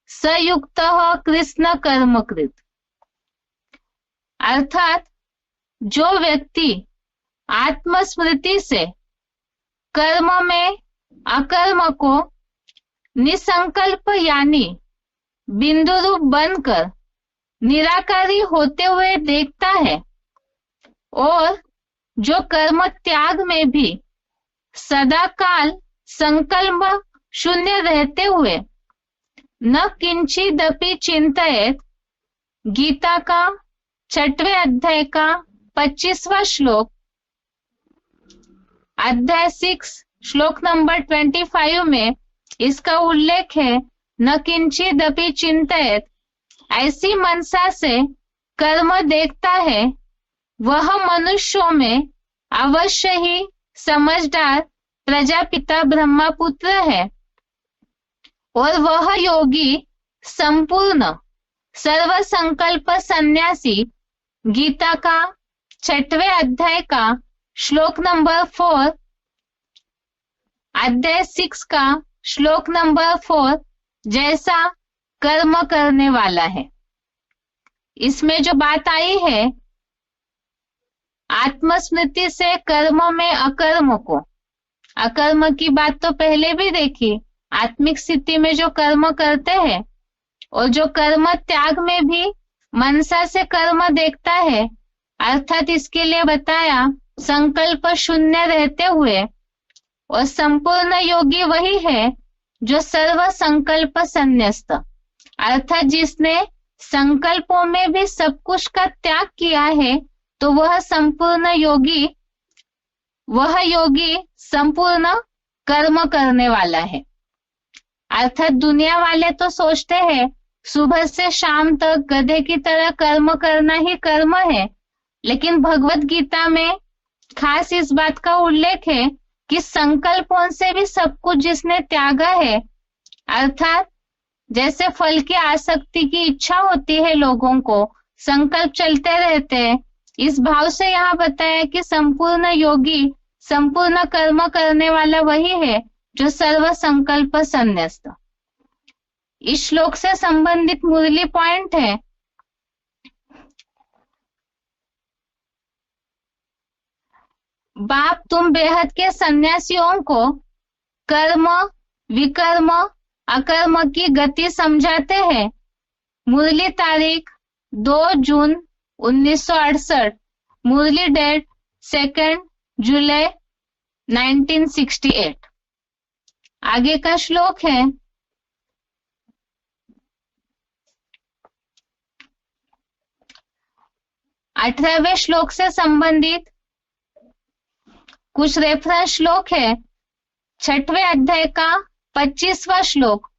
स युक्तः कृष्ण कर्मकृत। अर्थात जो व्यक्ति आत्मस्मृति से कर्म में अकर्म को निसंकल्प यानी बिंदु रूप बनकर निराकारी होते हुए देखता है और जो कर्म त्याग में भी सदा काल संकल्प शून्य रहते हुए न किंचिदपि चिंतयेत, गीता का 6वें अध्याय का 25वां श्लोक, अध्याय 6 श्लोक नंबर 25 में इसका उल्लेख है। न किंचिदपि चिंतयेत, ऐसी मनसा से कर्म देखता है वह मनुष्यों में अवश्य ही समझदार प्रजापिता ब्रह्मपुत्र है, और वह योगी संपूर्ण सर्व संकल्प सन्यासी गीता का 6वें अध्याय का श्लोक नंबर 4, अध्याय 6 का श्लोक नंबर 4 जैसा कर्म करने वाला है। इसमें जो बात आई है आत्मस्मृति से कर्म में अकर्म को, अकर्म की बात तो पहले भी देखी। आत्मिक स्थिति में जो कर्म करते हैं और जो कर्म त्याग में भी मनसा से कर्म देखता है, अर्थात इसके लिए बताया संकल्प शून्य रहते हुए, और संपूर्ण योगी वही है जो सर्व संकल्प संन्यस्त, अर्थात जिसने संकल्पों में भी सब कुछ का त्याग किया है, तो वह संपूर्ण योगी, वह योगी संपूर्ण कर्म करने वाला है। अर्थात दुनिया वाले तो सोचते हैं सुबह से शाम तक गधे की तरह कर्म करना ही कर्म है, लेकिन भगवत गीता में खास इस बात का उल्लेख है कि संकल्पों से भी सब कुछ जिसने त्यागा है, अर्थात जैसे फल की आसक्ति की इच्छा होती है लोगों को, संकल्प चलते रहते हैं, इस भाव से यहाँ बताया कि संपूर्ण योगी संपूर्ण कर्म करने वाला वही है जो सर्व संकल्प संन्यस्त। इस श्लोक से संबंधित मुरली पॉइंट है, बाप तुम बेहद के सन्यासियों को कर्म विकर्म अकर्म की गति समझाते हैं। मुरली तारीख 2 जून 1968, मुरली डेट 2 जुलाई 1968। आगे का श्लोक है, अठारहवें श्लोक से संबंधित कुछ रेफरेंस श्लोक है। 6वें अध्याय का 25वां श्लोक,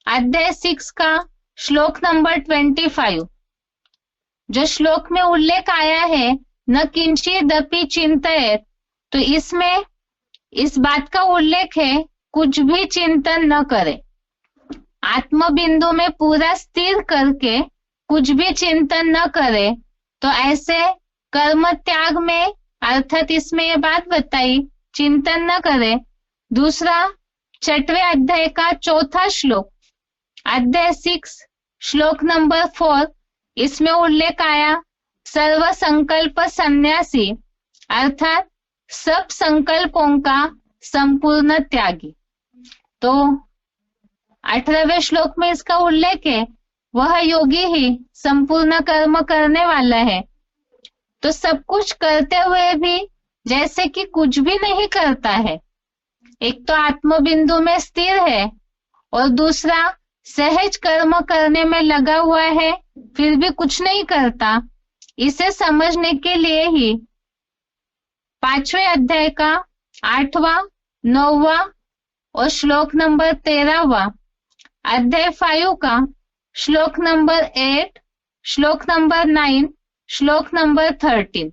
अध्याय 6 का श्लोक नंबर 25। जो श्लोक में उल्लेख आया है न किंचिदपि चिंतयेत, तो इसमें इस बात का उल्लेख है कुछ भी चिंतन न करे, आत्म बिंदु में पूरा स्थिर करके कुछ भी चिंतन न करे, तो ऐसे कर्म त्याग में, अर्थात इसमें ये बात बताई चिंतन न करे। दूसरा 6वें अध्याय का 4था श्लोक, अध्याय 6 श्लोक नंबर 4, इसमें उल्लेख आया सर्व संकल्प सन्यासी, अर्थात सब संकल्पों का संपूर्ण त्यागी। तो 18वें श्लोक में इसका उल्लेख है वह योगी ही संपूर्ण कर्म करने वाला है। तो सब कुछ करते हुए भी जैसे कि कुछ भी नहीं करता है, एक तो आत्म बिंदु में स्थिर है और दूसरा सहज कर्म करने में लगा हुआ है, फिर भी कुछ नहीं करता। इसे समझने के लिए ही 5वें अध्याय का 8वां 9वां और श्लोक नंबर 13वां, अध्याय 5 का श्लोक नंबर 8, श्लोक नंबर 9, श्लोक नंबर 13,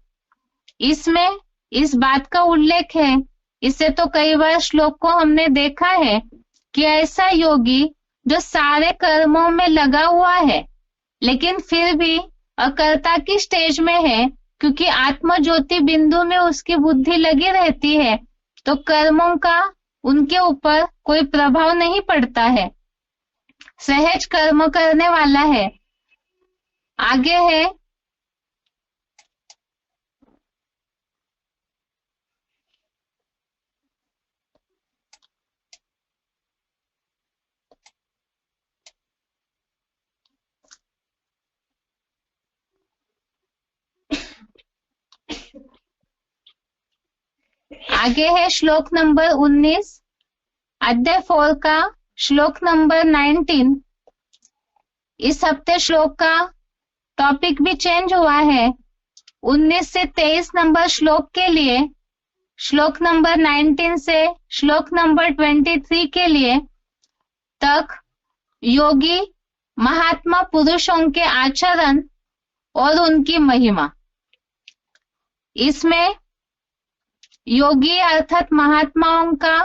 इसमें इस बात का उल्लेख है। इसे तो कई बार श्लोक को हमने देखा है कि ऐसा योगी जो सारे कर्मों में लगा हुआ है लेकिन फिर भी अकर्ता की स्टेज में है, क्योंकि आत्म ज्योति बिंदु में उसकी बुद्धि लगी रहती है, तो कर्मों का उनके ऊपर कोई प्रभाव नहीं पड़ता है, सहज कर्म करने वाला है। आगे है आगे है श्लोक नंबर 19, अध्याय 4 का श्लोक नंबर 19। इस हफ्ते श्लोक का टॉपिक भी चेंज हुआ है। 19 से 23 नंबर श्लोक के लिए, श्लोक नंबर 19 से श्लोक नंबर 23 के लिए तक योगी महात्मा पुरुषों के आचरण और उनकी महिमा। इसमें योगी अर्थात महात्माओं का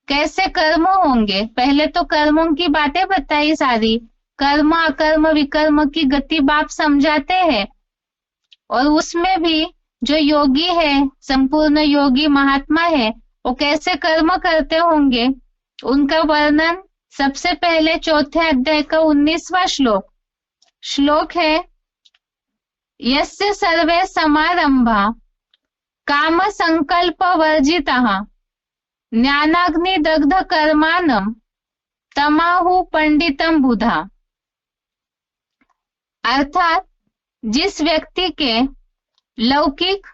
कैसे कर्म होंगे, पहले तो कर्मों की बातें बताई सारी, कर्म अकर्म विकर्म की गति बाप समझाते हैं। और उसमें भी जो योगी है, संपूर्ण योगी महात्मा है, वो कैसे कर्म करते होंगे उनका वर्णन सबसे पहले चौथे अध्याय का 19वां श्लोक है, यस्य सर्वे समारंभा काम संकल्प वर्जितः ज्ञानाग्नि दग्ध कर्माणं तमाहु पंडितम बुधा। अर्थात जिस व्यक्ति के लौकिक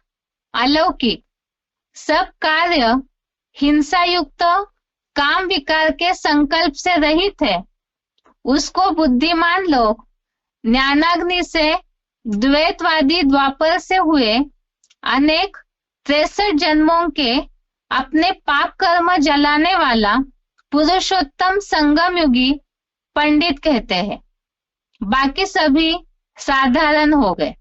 अलौकिक सब कार्य हिंसा युक्त काम विकार के संकल्प से रहित है, उसको बुद्धिमान लोग ज्ञानाग्नि से द्वैतवादी द्वापर से हुए अनेक 63 जन्मों के अपने पाप कर्म जलाने वाला पुरुषोत्तम संगम युगी पंडित कहते हैं। बाकी सभी साधारण हो गए।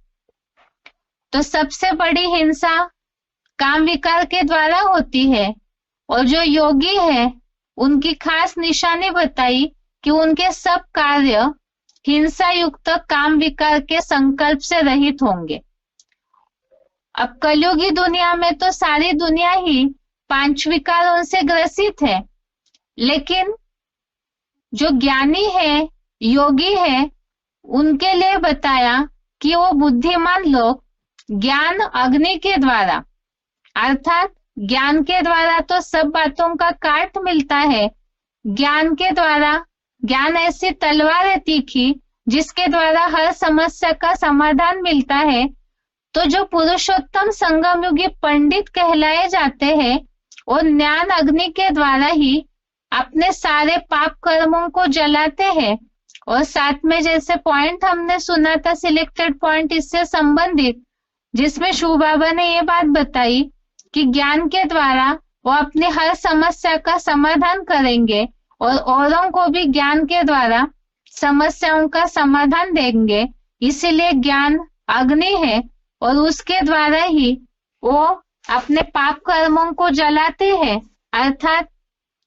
तो सबसे बड़ी हिंसा काम विकार के द्वारा होती है, और जो योगी है उनकी खास निशानी बताई कि उनके सब कार्य हिंसा युक्त काम विकार के संकल्प से रहित होंगे। अब कलयुगी दुनिया में तो सारी दुनिया ही 5 विकारों से ग्रसित है, लेकिन जो ज्ञानी है, योगी है, उनके लिए बताया कि वो बुद्धिमान लोग ज्ञान अग्नि के द्वारा, अर्थात ज्ञान के द्वारा तो सब बातों का काट मिलता है। ज्ञान के द्वारा, ज्ञान ऐसी तलवार है तीखी जिसके द्वारा हर समस्या का समाधान मिलता है। तो जो पुरुषोत्तम संगम युगी पंडित कहलाए जाते हैं, और ज्ञान अग्नि के द्वारा ही अपने सारे पाप कर्मों को जलाते हैं। और साथ में जैसे पॉइंट हमने सुना था, सिलेक्टेड पॉइंट इससे संबंधित, जिसमें शिव बाबा ने ये बात बताई कि ज्ञान के द्वारा वो अपनी हर समस्या का समाधान करेंगे और औरों को भी ज्ञान के द्वारा समस्याओं का समाधान देंगे। इसीलिए ज्ञान अग्नि है, और उसके द्वारा ही वो अपने पाप कर्मों को जलाते हैं। अर्थात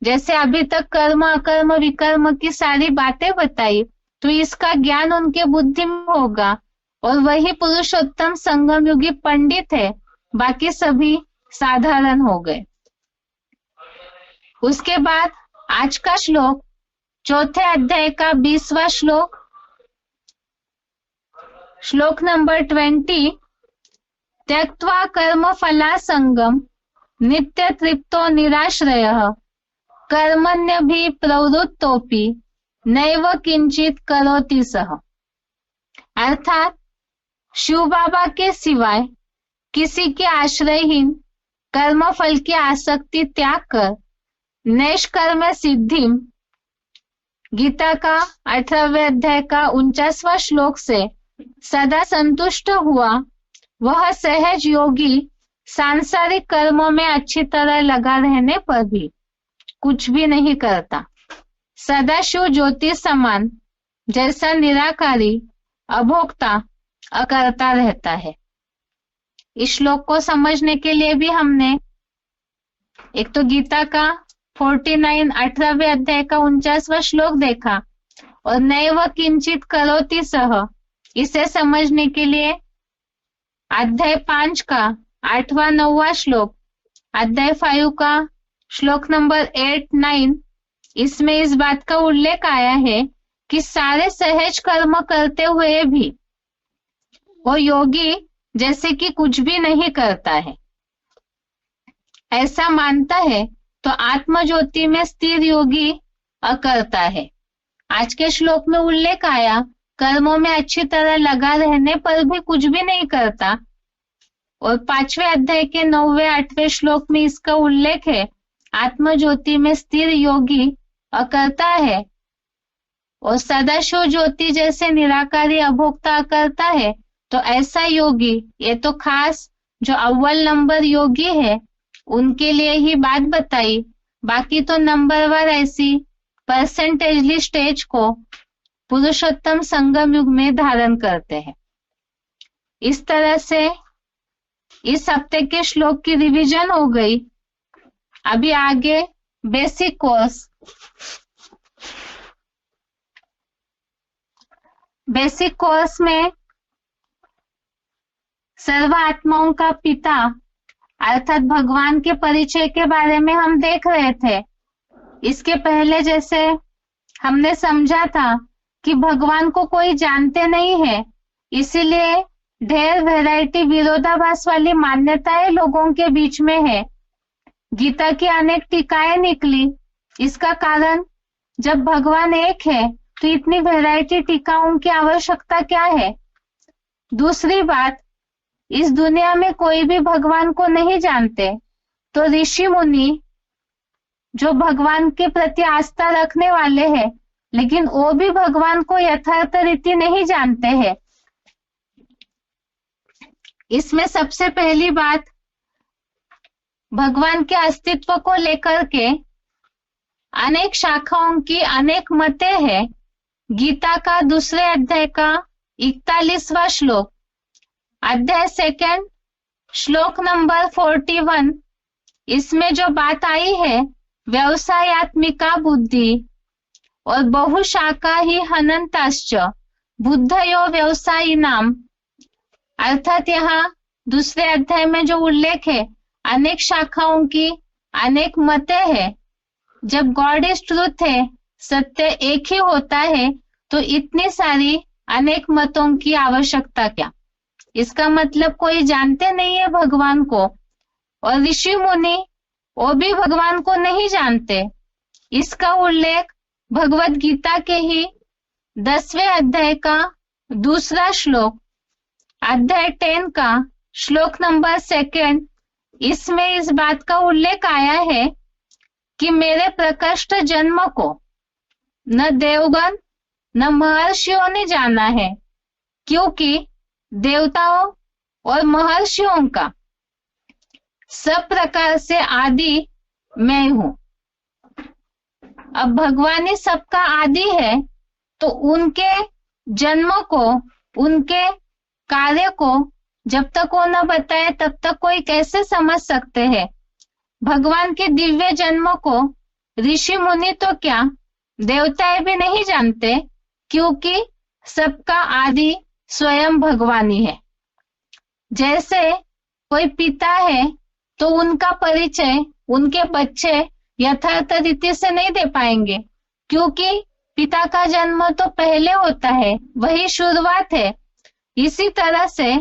जैसे अभी तक कर्म अकर्म विकर्म की सारी बातें बताई, तो इसका ज्ञान उनके बुद्धि में होगा, और वही पुरुषोत्तम संगम युगी पंडित है। बाकी सभी साधारण हो गए। उसके बाद आज का श्लोक चौथे अध्याय का 20वां श्लोक नंबर 20, त्यक्त्वा कर्म फला संगम नित्य तृप्तो निराश्रयः कर्मण्य भी प्रवृत्तोपि नैव किंचित करोति सः। अर्थात शिव बाबा के सिवाय किसी के आश्रयहीन कर्म फल की आसक्ति त्याग कर नैष्कर्म सिद्धि, गीता का 18वें अध्याय का 49वां श्लोक से सदा संतुष्ट हुआ, वह सहज योगी सांसारिक कर्मों में अच्छी तरह लगा रहने पर भी कुछ भी नहीं करता। सदाशिव ज्योति समान जैसा निराकारी अभोक्ता अकर्ता रहता है। इस श्लोक को समझने के लिए भी हमने एक तो गीता का 49 18वें अध्याय का 49वां श्लोक देखा, और नैव किंचित करोति सः, इसे समझने के लिए अध्याय 5 का 8वां 9वां श्लोक, अध्याय 5 का श्लोक नंबर 8 9, इसमें इस बात का उल्लेख आया है कि सारे सहज कर्म करते हुए भी वो योगी जैसे कि कुछ भी नहीं करता है, ऐसा मानता है, तो आत्म ज्योति में स्थिर योगी अकर्ता है। आज के श्लोक में उल्लेख आया कर्मों में अच्छी तरह लगा रहने पर भी कुछ भी नहीं करता, और 5वें अध्याय के 9वें 8वें श्लोक में इसका उल्लेख है। आत्मज्योति में स्थिर योगी अकर्ता है और सदाशिव ज्योति जैसे निराकारी अभोक्ता अकर्ता है। तो ऐसा योगी, ये तो खास जो अव्वल नंबर योगी है उनके लिए ही बात बताई, बाकी तो नंबरवार ऐसी परसेंटेजली स्टेज को पुरुषोत्तम संगम युग में धारण करते हैं। इस तरह से इस हफ्ते के श्लोक की रिवीजन हो गई। अभी आगे बेसिक कोर्स। बेसिक कोर्स में सर्व आत्माओं का पिता अर्थात भगवान के परिचय के बारे में हम देख रहे थे। इसके पहले जैसे हमने समझा था कि भगवान को कोई जानते नहीं है, इसीलिए ढेर वैरायटी विरोधाभास वाली मान्यताएं लोगों के बीच में है। गीता की अनेक टीकाएं निकली। इसका कारण जब भगवान एक है तो इतनी वैरायटी टीकाओं की आवश्यकता क्या है। दूसरी बात, इस दुनिया में कोई भी भगवान को नहीं जानते, तो ऋषि मुनि जो भगवान के प्रति आस्था रखने वाले हैं लेकिन वो भी भगवान को यथार्थ रीति नहीं जानते हैं। इसमें सबसे पहली बात, भगवान के अस्तित्व को लेकर के अनेक शाखाओं की अनेक मतें हैं। गीता का 2 अध्याय का 41वां श्लोक, अध्याय 2 श्लोक नंबर 41, इसमें जो बात आई है व्यवसायात्मिका बुद्धि और बहुशाखा ही हनंताश्च बुद्धयो व्यवसायी नाम, अर्थात यहाँ 2 अध्याय में जो उल्लेख है अनेक शाखाओं की अनेक मतें हैं। जब गॉड इज ट्रूथ है, सत्य एक ही होता है, तो इतनी सारी अनेक मतों की आवश्यकता क्या। इसका मतलब कोई जानते नहीं है भगवान को, और ऋषि मुनि वो भी भगवान को नहीं जानते। इसका उल्लेख भगवत गीता के ही 10वें अध्याय का 2 श्लोक, अध्याय 10 का श्लोक नंबर 2, इसमें इस बात का उल्लेख आया है कि मेरे प्रकृष्ट जन्म को न देवगण न महर्षियों ने जाना है, क्योंकि देवताओं और महर्षियों का सब प्रकार से आदि मैं हूं। अब भगवान ही सबका आदि है, तो उनके जन्म को, उनके कार्य को जब तक वो न बताए तब तक कोई कैसे समझ सकते हैं। भगवान के दिव्य जन्म को ऋषि मुनि तो क्या देवताएं भी नहीं जानते, क्योंकि सबका आदि स्वयं भगवान ही है। जैसे कोई पिता है तो उनका परिचय उनके बच्चे यथार्थ रीति से नहीं दे पाएंगे, क्योंकि पिता का जन्म तो पहले होता है, वही शुरुआत है। इसी तरह से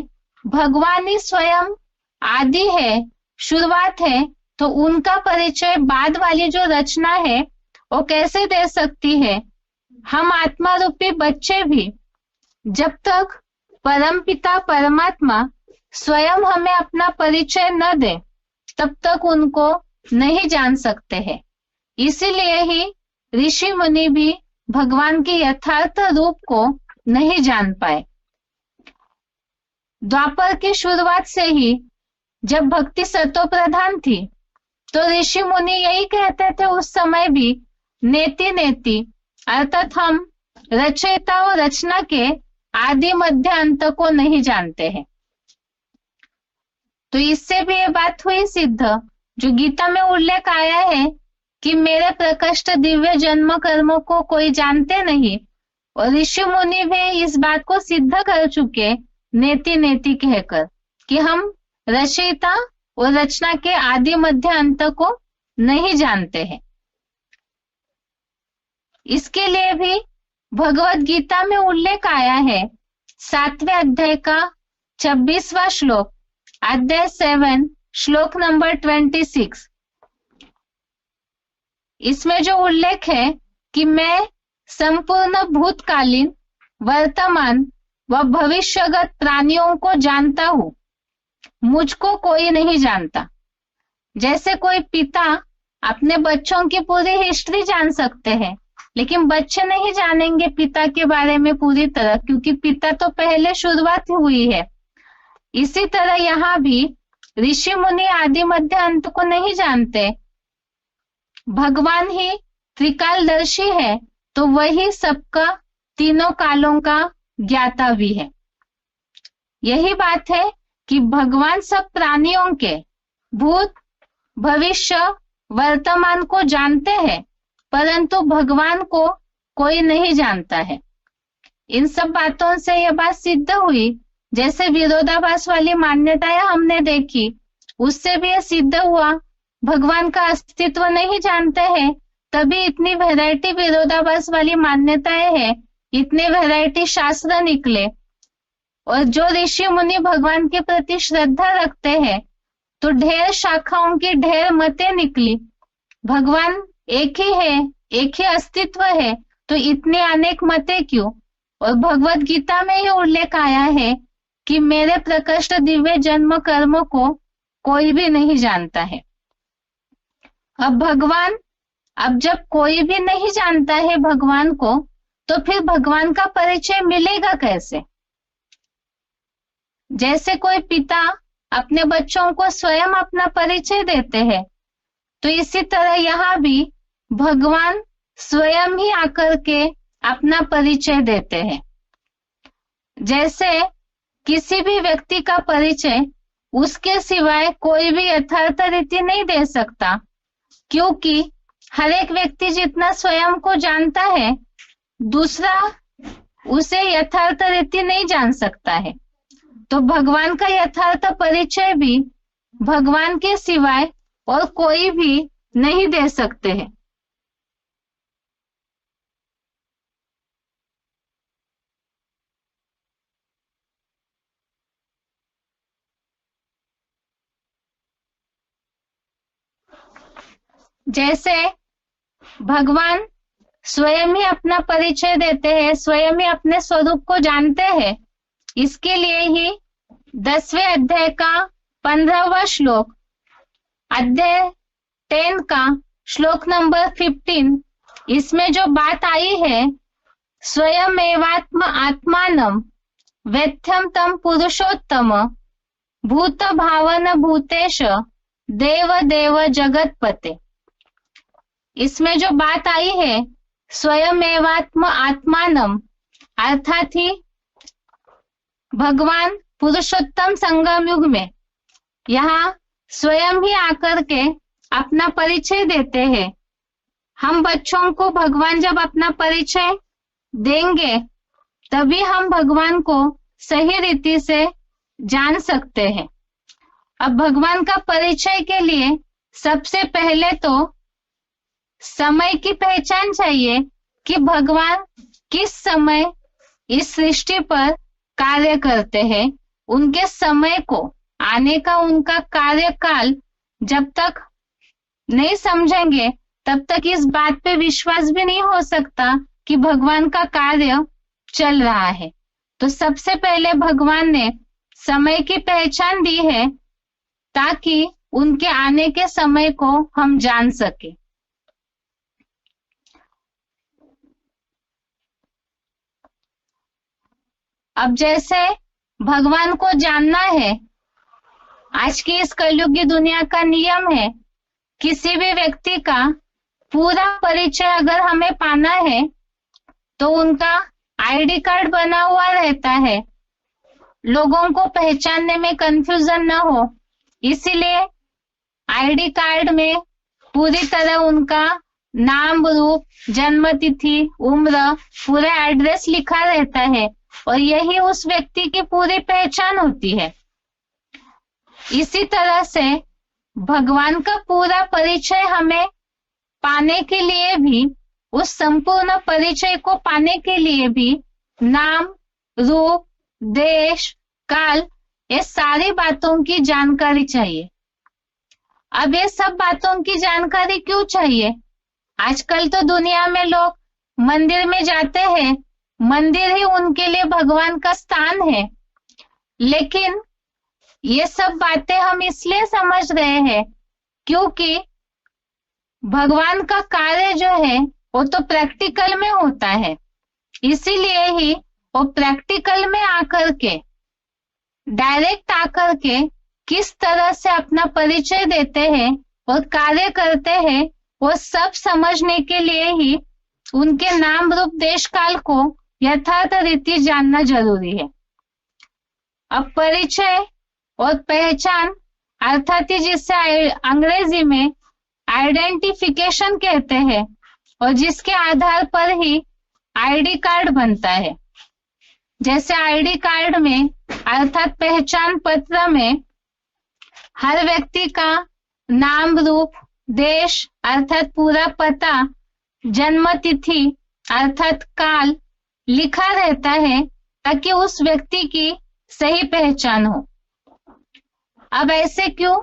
भगवान ही स्वयं आदि है, शुरुआत है, तो उनका परिचय बाद वाली जो रचना है वो कैसे दे सकती है। हम आत्मा रूपी बच्चे भी जब तक परम पिता परमात्मा स्वयं हमें अपना परिचय न दे तब तक उनको नहीं जान सकते हैं। इसीलिए ही ऋषि मुनि भी भगवान के यथार्थ रूप को नहीं जान पाए। द्वापर की शुरुआत से ही जब भक्ति सतो प्रधान थी, तो ऋषि मुनि यही कहते थे उस समय भी, नेति नेति, अर्थात हम रचयिता और रचना के आदि मध्य अंत को नहीं जानते हैं। तो इससे भी ये बात हुई सिद्ध, जो गीता में उल्लेख आया है कि मेरे प्रकृष्ट दिव्य जन्म कर्मों को कोई जानते नहीं, और ऋषि मुनि भी इस बात को सिद्ध कर चुके नेति नेति कहकर कि हम रचयिता और रचना के आदि मध्य अंत को नहीं जानते हैं। इसके लिए भी भगवत गीता में उल्लेख आया है 7वें अध्याय का 26वां श्लोक, अध्याय 7 श्लोक नंबर 26। इसमें जो उल्लेख है कि मैं संपूर्ण मुझको कोई नहीं जानता। जैसे कोई पिता अपने बच्चों की पूरी हिस्ट्री जान सकते हैं, लेकिन बच्चे नहीं जानेंगे पिता के बारे में पूरी तरह, क्योंकि पिता तो पहले शुरुआत हुई है। इसी तरह यहाँ भी ऋषि मुनि आदि मध्य अंत को नहीं जानते। भगवान ही त्रिकालदर्शी है, तो वही सबका तीनों कालों का ज्ञाता भी है। यही बात है कि भगवान सब प्राणियों के भूत, भविष्य, वर्तमान को जानते हैं, परंतु भगवान को कोई नहीं जानता है। इन सब बातों से यह बात सिद्ध हुई। जैसे विरोधाभास वाली मान्यताएं हमने देखी, उससे भी यह सिद्ध हुआ भगवान का अस्तित्व नहीं जानते हैं, तभी इतनी वैरायटी विरोधाभास वाली मान्यताएं हैं, इतने वैरायटी शास्त्र निकले। और जो ऋषि मुनि भगवान के प्रति श्रद्धा रखते हैं, तो ढेर शाखाओं की ढेर मतें निकली। भगवान एक ही है, एक ही अस्तित्व है, तो इतने अनेक मतें क्यों? और भगवत गीता में ही उल्लेख आया है कि मेरे प्रकृष्ट दिव्य जन्म कर्म को कोई भी नहीं जानता है। अब जब कोई भी नहीं जानता है भगवान को, तो फिर भगवान का परिचय मिलेगा कैसे? जैसे कोई पिता अपने बच्चों को स्वयं अपना परिचय देते हैं, तो इसी तरह यहाँ भी भगवान स्वयं ही आकर के अपना परिचय देते हैं। जैसे किसी भी व्यक्ति का परिचय उसके सिवाय कोई भी यथार्थ रीति नहीं दे सकता, क्योंकि हर एक व्यक्ति जितना स्वयं को जानता है, दूसरा उसे यथार्थ रीति नहीं जान सकता है। तो भगवान का यथार्थ परिचय भी भगवान के सिवाय और कोई भी नहीं दे सकते हैं। जैसे भगवान स्वयं ही अपना परिचय देते हैं, स्वयं ही अपने स्वरूप को जानते हैं। इसके लिए ही 10वें अध्याय का 15वां श्लोक, अध्याय 10 का श्लोक नंबर 15, इसमें जो बात आई है, स्वयं एवात्म आत्मानम वेत्थम तम पुरुषोत्तम भूत भावन भूतेश देव देव जगतपते। इसमें जो बात आई है स्वयं एवात्म आत्मानम, अर्थात ही भगवान पुरुषोत्तम संगम युग में यहाँ स्वयं ही आकर के अपना परिचय देते हैं। हम बच्चों को भगवान जब अपना परिचय देंगे, तभी हम भगवान को सही रीति से जान सकते हैं। अब भगवान का परिचय के लिए सबसे पहले तो समय की पहचान चाहिए कि भगवान किस समय इस सृष्टि पर कार्य करते हैं। उनके समय को आने का उनका कार्यकाल जब तक नहीं समझेंगे, तब तक इस बात पे विश्वास भी नहीं हो सकता कि भगवान का कार्य चल रहा है। तो सबसे पहले भगवान ने समय की पहचान दी है, ताकि उनके आने के समय को हम जान सके। अब जैसे भगवान को जानना है, आज की इस कलयुगी दुनिया का नियम है, किसी भी व्यक्ति का पूरा परिचय अगर हमें पाना है, तो उनका आईडी कार्ड बना हुआ रहता है, लोगों को पहचानने में कंफ्यूजन न हो, इसीलिए आईडी कार्ड में पूरी तरह उनका नाम, रूप, जन्म तिथि, उम्र, पूरा एड्रेस लिखा रहता है, और यही उस व्यक्ति की पूरी पहचान होती है। इसी तरह से भगवान का पूरा परिचय हमें पाने के लिए भी, उस संपूर्ण परिचय को पाने के लिए भी नाम, रूप, देश, काल, ये सारी बातों की जानकारी चाहिए। अब ये सब बातों की जानकारी क्यों चाहिए? आजकल तो दुनिया में लोग मंदिर में जाते हैं, मंदिर ही उनके लिए भगवान का स्थान है, लेकिन ये सब बातें हम इसलिए समझ रहे हैं क्योंकि भगवान का कार्य जो है वो तो प्रैक्टिकल में होता है, इसीलिए ही वो प्रैक्टिकल में आकर के, डायरेक्ट आकर के किस तरह से अपना परिचय देते हैं और कार्य करते हैं, वो सब समझने के लिए ही उनके नाम रूप देश काल को यथार्थ रीति जानना जरूरी है। अब परिचय और पहचान अर्थात जिससे अंग्रेजी में आइडेंटिफिकेशन कहते हैं और जिसके आधार पर ही आईडी कार्ड बनता है। जैसे आईडी कार्ड में अर्थात पहचान पत्र में हर व्यक्ति का नाम रूप, देश अर्थात पूरा पता, जन्म तिथि अर्थात काल लिखा रहता है ताकि उस व्यक्ति की सही पहचान हो। अब ऐसे क्यों?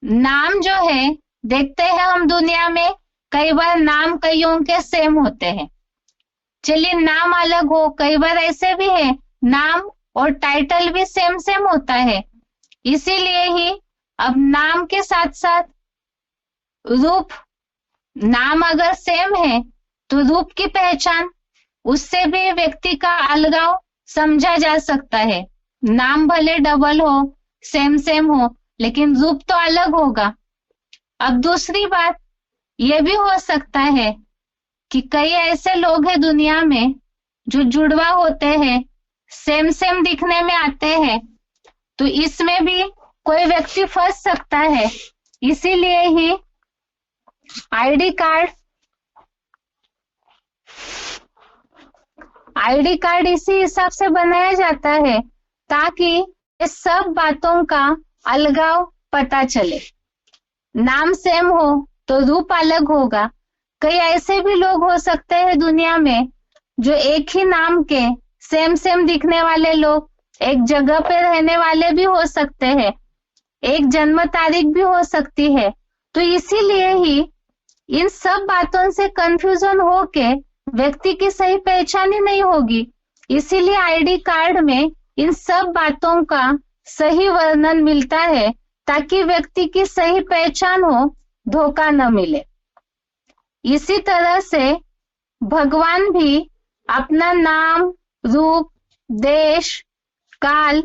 नाम जो है, देखते हैं हम दुनिया में कई बार नाम कईयों के सेम होते हैं। चलिए नाम अलग हो, कई बार ऐसे भी है नाम और टाइटल भी सेम सेम होता है। इसीलिए ही अब नाम के साथ साथ रूप, नाम अगर सेम है तो रूप की पहचान, उससे भी व्यक्ति का अलगाव समझा जा सकता है। नाम भले डबल हो, सेम सेम हो, लेकिन रूप तो अलग होगा। अब दूसरी बात यह भी हो सकता है कि कई ऐसे लोग हैं दुनिया में जो जुड़वा होते हैं, सेम सेम दिखने में आते हैं, तो इसमें भी कोई व्यक्ति फंस सकता है। इसीलिए ही आईडी कार्ड इसी हिसाब से बनाया जाता है ताकि इस सब बातों का अलगाव पता चले। नाम सेम हो तो रूप अलग होगा। कई ऐसे भी लोग हो सकते हैं दुनिया में जो एक ही नाम के सेम सेम दिखने वाले लोग, एक जगह पे रहने वाले भी हो सकते हैं, एक जन्म तारीख भी हो सकती है। तो इसीलिए ही इन सब बातों से कंफ्यूजन होके व्यक्ति की सही पहचान ही नहीं होगी। इसीलिए आईडी कार्ड में इन सब बातों का सही वर्णन मिलता है ताकि व्यक्ति की सही पहचान हो, धोखा न मिले। इसी तरह से भगवान भी अपना नाम, रूप, देश, काल,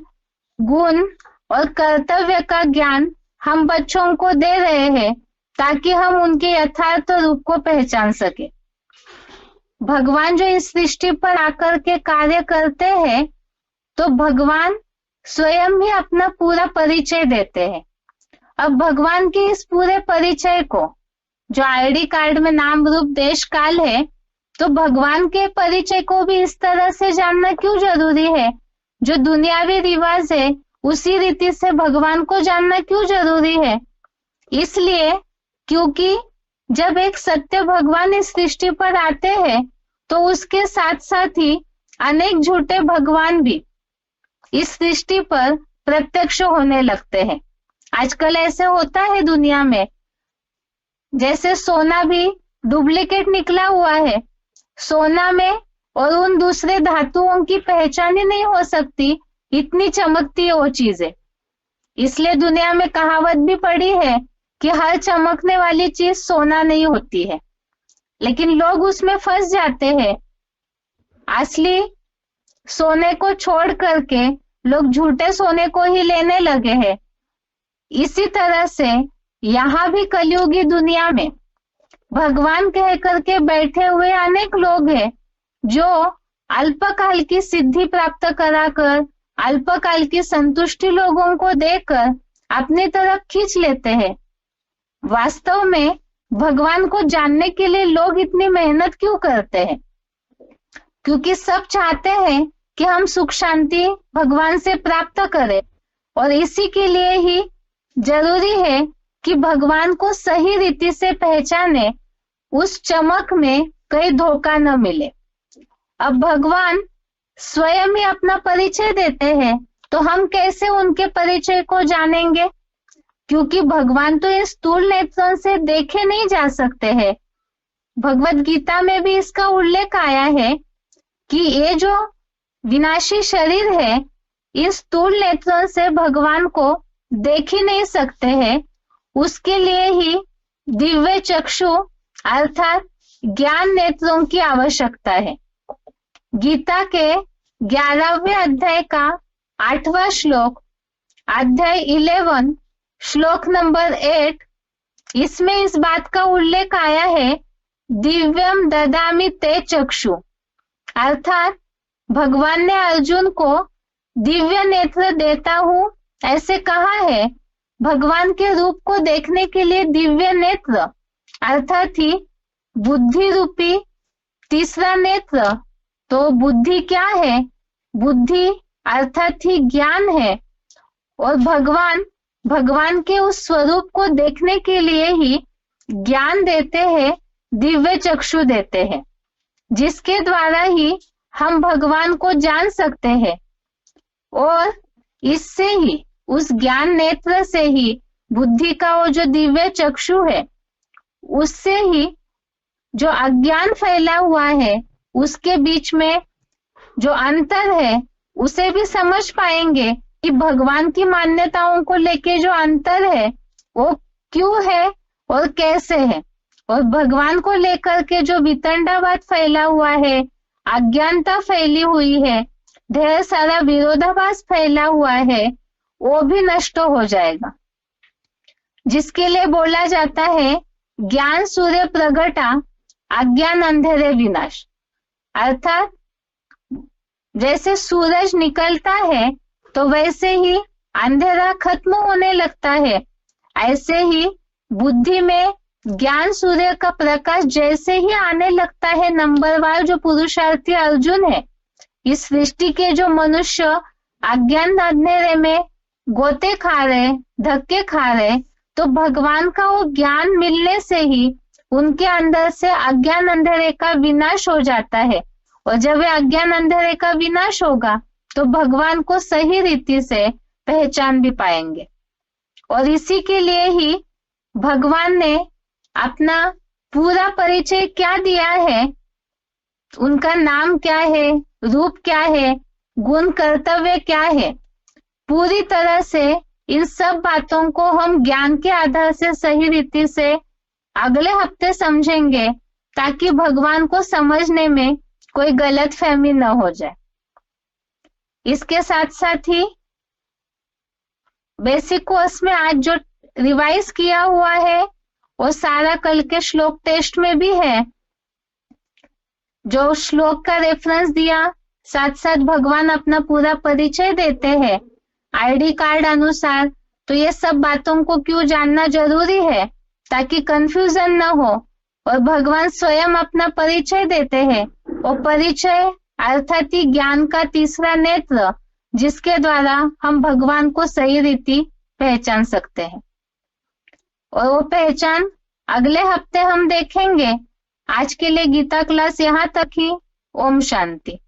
गुण और कर्तव्य का ज्ञान हम बच्चों को दे रहे हैं ताकि हम उनके यथार्थ रूप को पहचान सके। भगवान जो इस सृष्टि पर आकर के कार्य करते हैं तो भगवान स्वयं ही अपना पूरा परिचय देते हैं। अब भगवान के इस पूरे परिचय को, जो आईडी कार्ड में नाम, रूप, देश, काल है, तो भगवान के परिचय को भी इस तरह से जानना क्यों जरूरी है? जो दुनियावी रिवाज है उसी रीति से भगवान को जानना क्यों जरूरी है? इसलिए क्योंकि जब एक सत्य भगवान इस सृष्टि पर आते हैं तो उसके साथ साथ ही अनेक झूठे भगवान भी इस सृष्टि पर प्रत्यक्ष होने लगते हैं। आजकल ऐसे होता है दुनिया में, जैसे सोना भी डुप्लीकेट निकला हुआ है। सोना में और उन दूसरे धातुओं की पहचान ही नहीं हो सकती, इतनी चमकती है वो चीजें। इसलिए दुनिया में कहावत भी पड़ी है कि हर चमकने वाली चीज सोना नहीं होती है, लेकिन लोग उसमें फंस जाते हैं। असली सोने को छोड़ करके लोग झूठे सोने को ही लेने लगे हैं। इसी तरह से यहाँ भी कलयुगी दुनिया में भगवान कह करके बैठे हुए अनेक लोग हैं जो अल्पकाल की सिद्धि प्राप्त कराकर, अल्पकाल की संतुष्टि लोगों को देकर अपनी तरफ खींच लेते हैं। वास्तव में भगवान को जानने के लिए लोग इतनी मेहनत क्यों करते हैं? क्योंकि सब चाहते हैं कि हम सुख शांति भगवान से प्राप्त करें, और इसी के लिए ही जरूरी है कि भगवान को सही रीति से पहचाने, उस चमक में कहीं धोखा न मिले। अब भगवान स्वयं ही अपना परिचय देते हैं, तो हम कैसे उनके परिचय को जानेंगे? क्योंकि भगवान तो इस स्थूल नेत्रों से देखे नहीं जा सकते हैं। भगवत गीता में भी इसका उल्लेख आया है कि ये जो विनाशी शरीर है, इन स्थूल नेत्रों से भगवान को देख ही नहीं सकते हैं, उसके लिए ही दिव्य चक्षु अर्थात ज्ञान नेत्रों की आवश्यकता है। गीता के 11वें अध्याय का 8वां श्लोक, अध्याय 11 श्लोक नंबर 8, इसमें इस बात का उल्लेख आया है, दिव्यम ददामि ते चक्षु, अर्थात भगवान ने अर्जुन को दिव्य नेत्र देता हूं ऐसे कहा है। भगवान के रूप को देखने के लिए दिव्य नेत्र अर्थात ही बुद्धि रूपी तीसरा नेत्र। तो बुद्धि क्या है? बुद्धि अर्थात ही ज्ञान है, और भगवान के उस स्वरूप को देखने के लिए ही ज्ञान देते हैं, दिव्य चक्षु देते हैं, जिसके द्वारा ही हम भगवान को जान सकते हैं। और इससे ही उस ज्ञान नेत्र से ही बुद्धि का वो जो दिव्य चक्षु है, उससे ही जो अज्ञान फैला हुआ है उसके बीच में जो अंतर है उसे भी समझ पाएंगे कि भगवान की मान्यताओं को लेके जो अंतर है वो क्यों है और कैसे है, और भगवान को लेकर के जो वितंडावाद फैला हुआ है, अज्ञानता फैली हुई है, ढेर सारा विरोधाभास फैला हुआ है, वो भी नष्ट हो जाएगा। जिसके लिए बोला जाता है ज्ञान सूर्य प्रगटा अज्ञान अंधेरे विनाश, अर्थात जैसे सूरज निकलता है तो वैसे ही अंधेरा खत्म होने लगता है, ऐसे ही बुद्धि में ज्ञान सूर्य का प्रकाश जैसे ही आने लगता है, नंबरवार जो पुरुषार्थी अर्जुन है, इस सृष्टि के जो मनुष्य अज्ञान अंधेरे में गोते खा रहे, धक्के खा रहे, तो भगवान का वो ज्ञान मिलने से ही उनके अंदर से अज्ञान अंधेरे का विनाश हो जाता है। और जब ये अज्ञान अंधेरे का विनाश होगा तो भगवान को सही रीति से पहचान भी पाएंगे। और इसी के लिए ही भगवान ने अपना पूरा परिचय क्या दिया है, उनका नाम क्या है, रूप क्या है, गुण कर्तव्य क्या है, पूरी तरह से इन सब बातों को हम ज्ञान के आधार से सही रीति से अगले हफ्ते समझेंगे, ताकि भगवान को समझने में कोई गलत फहमी न हो जाए। इसके साथ साथ ही बेसिक कोर्स में आज जो रिवाइज किया हुआ है वो सारा कल के श्लोक टेस्ट में भी है। जो श्लोक का रेफरेंस दिया, साथ साथ भगवान अपना पूरा परिचय देते हैं आईडी कार्ड अनुसार। तो ये सब बातों को क्यों जानना जरूरी है, ताकि कंफ्यूजन न हो। और भगवान स्वयं अपना परिचय देते हैं, और परिचय अर्थात ही ज्ञान का तीसरा नेत्र, जिसके द्वारा हम भगवान को सही रीति पहचान सकते हैं। और वो पहचान अगले हफ्ते हम देखेंगे। आज के लिए गीता क्लास यहाँ तक ही। ओम शांति।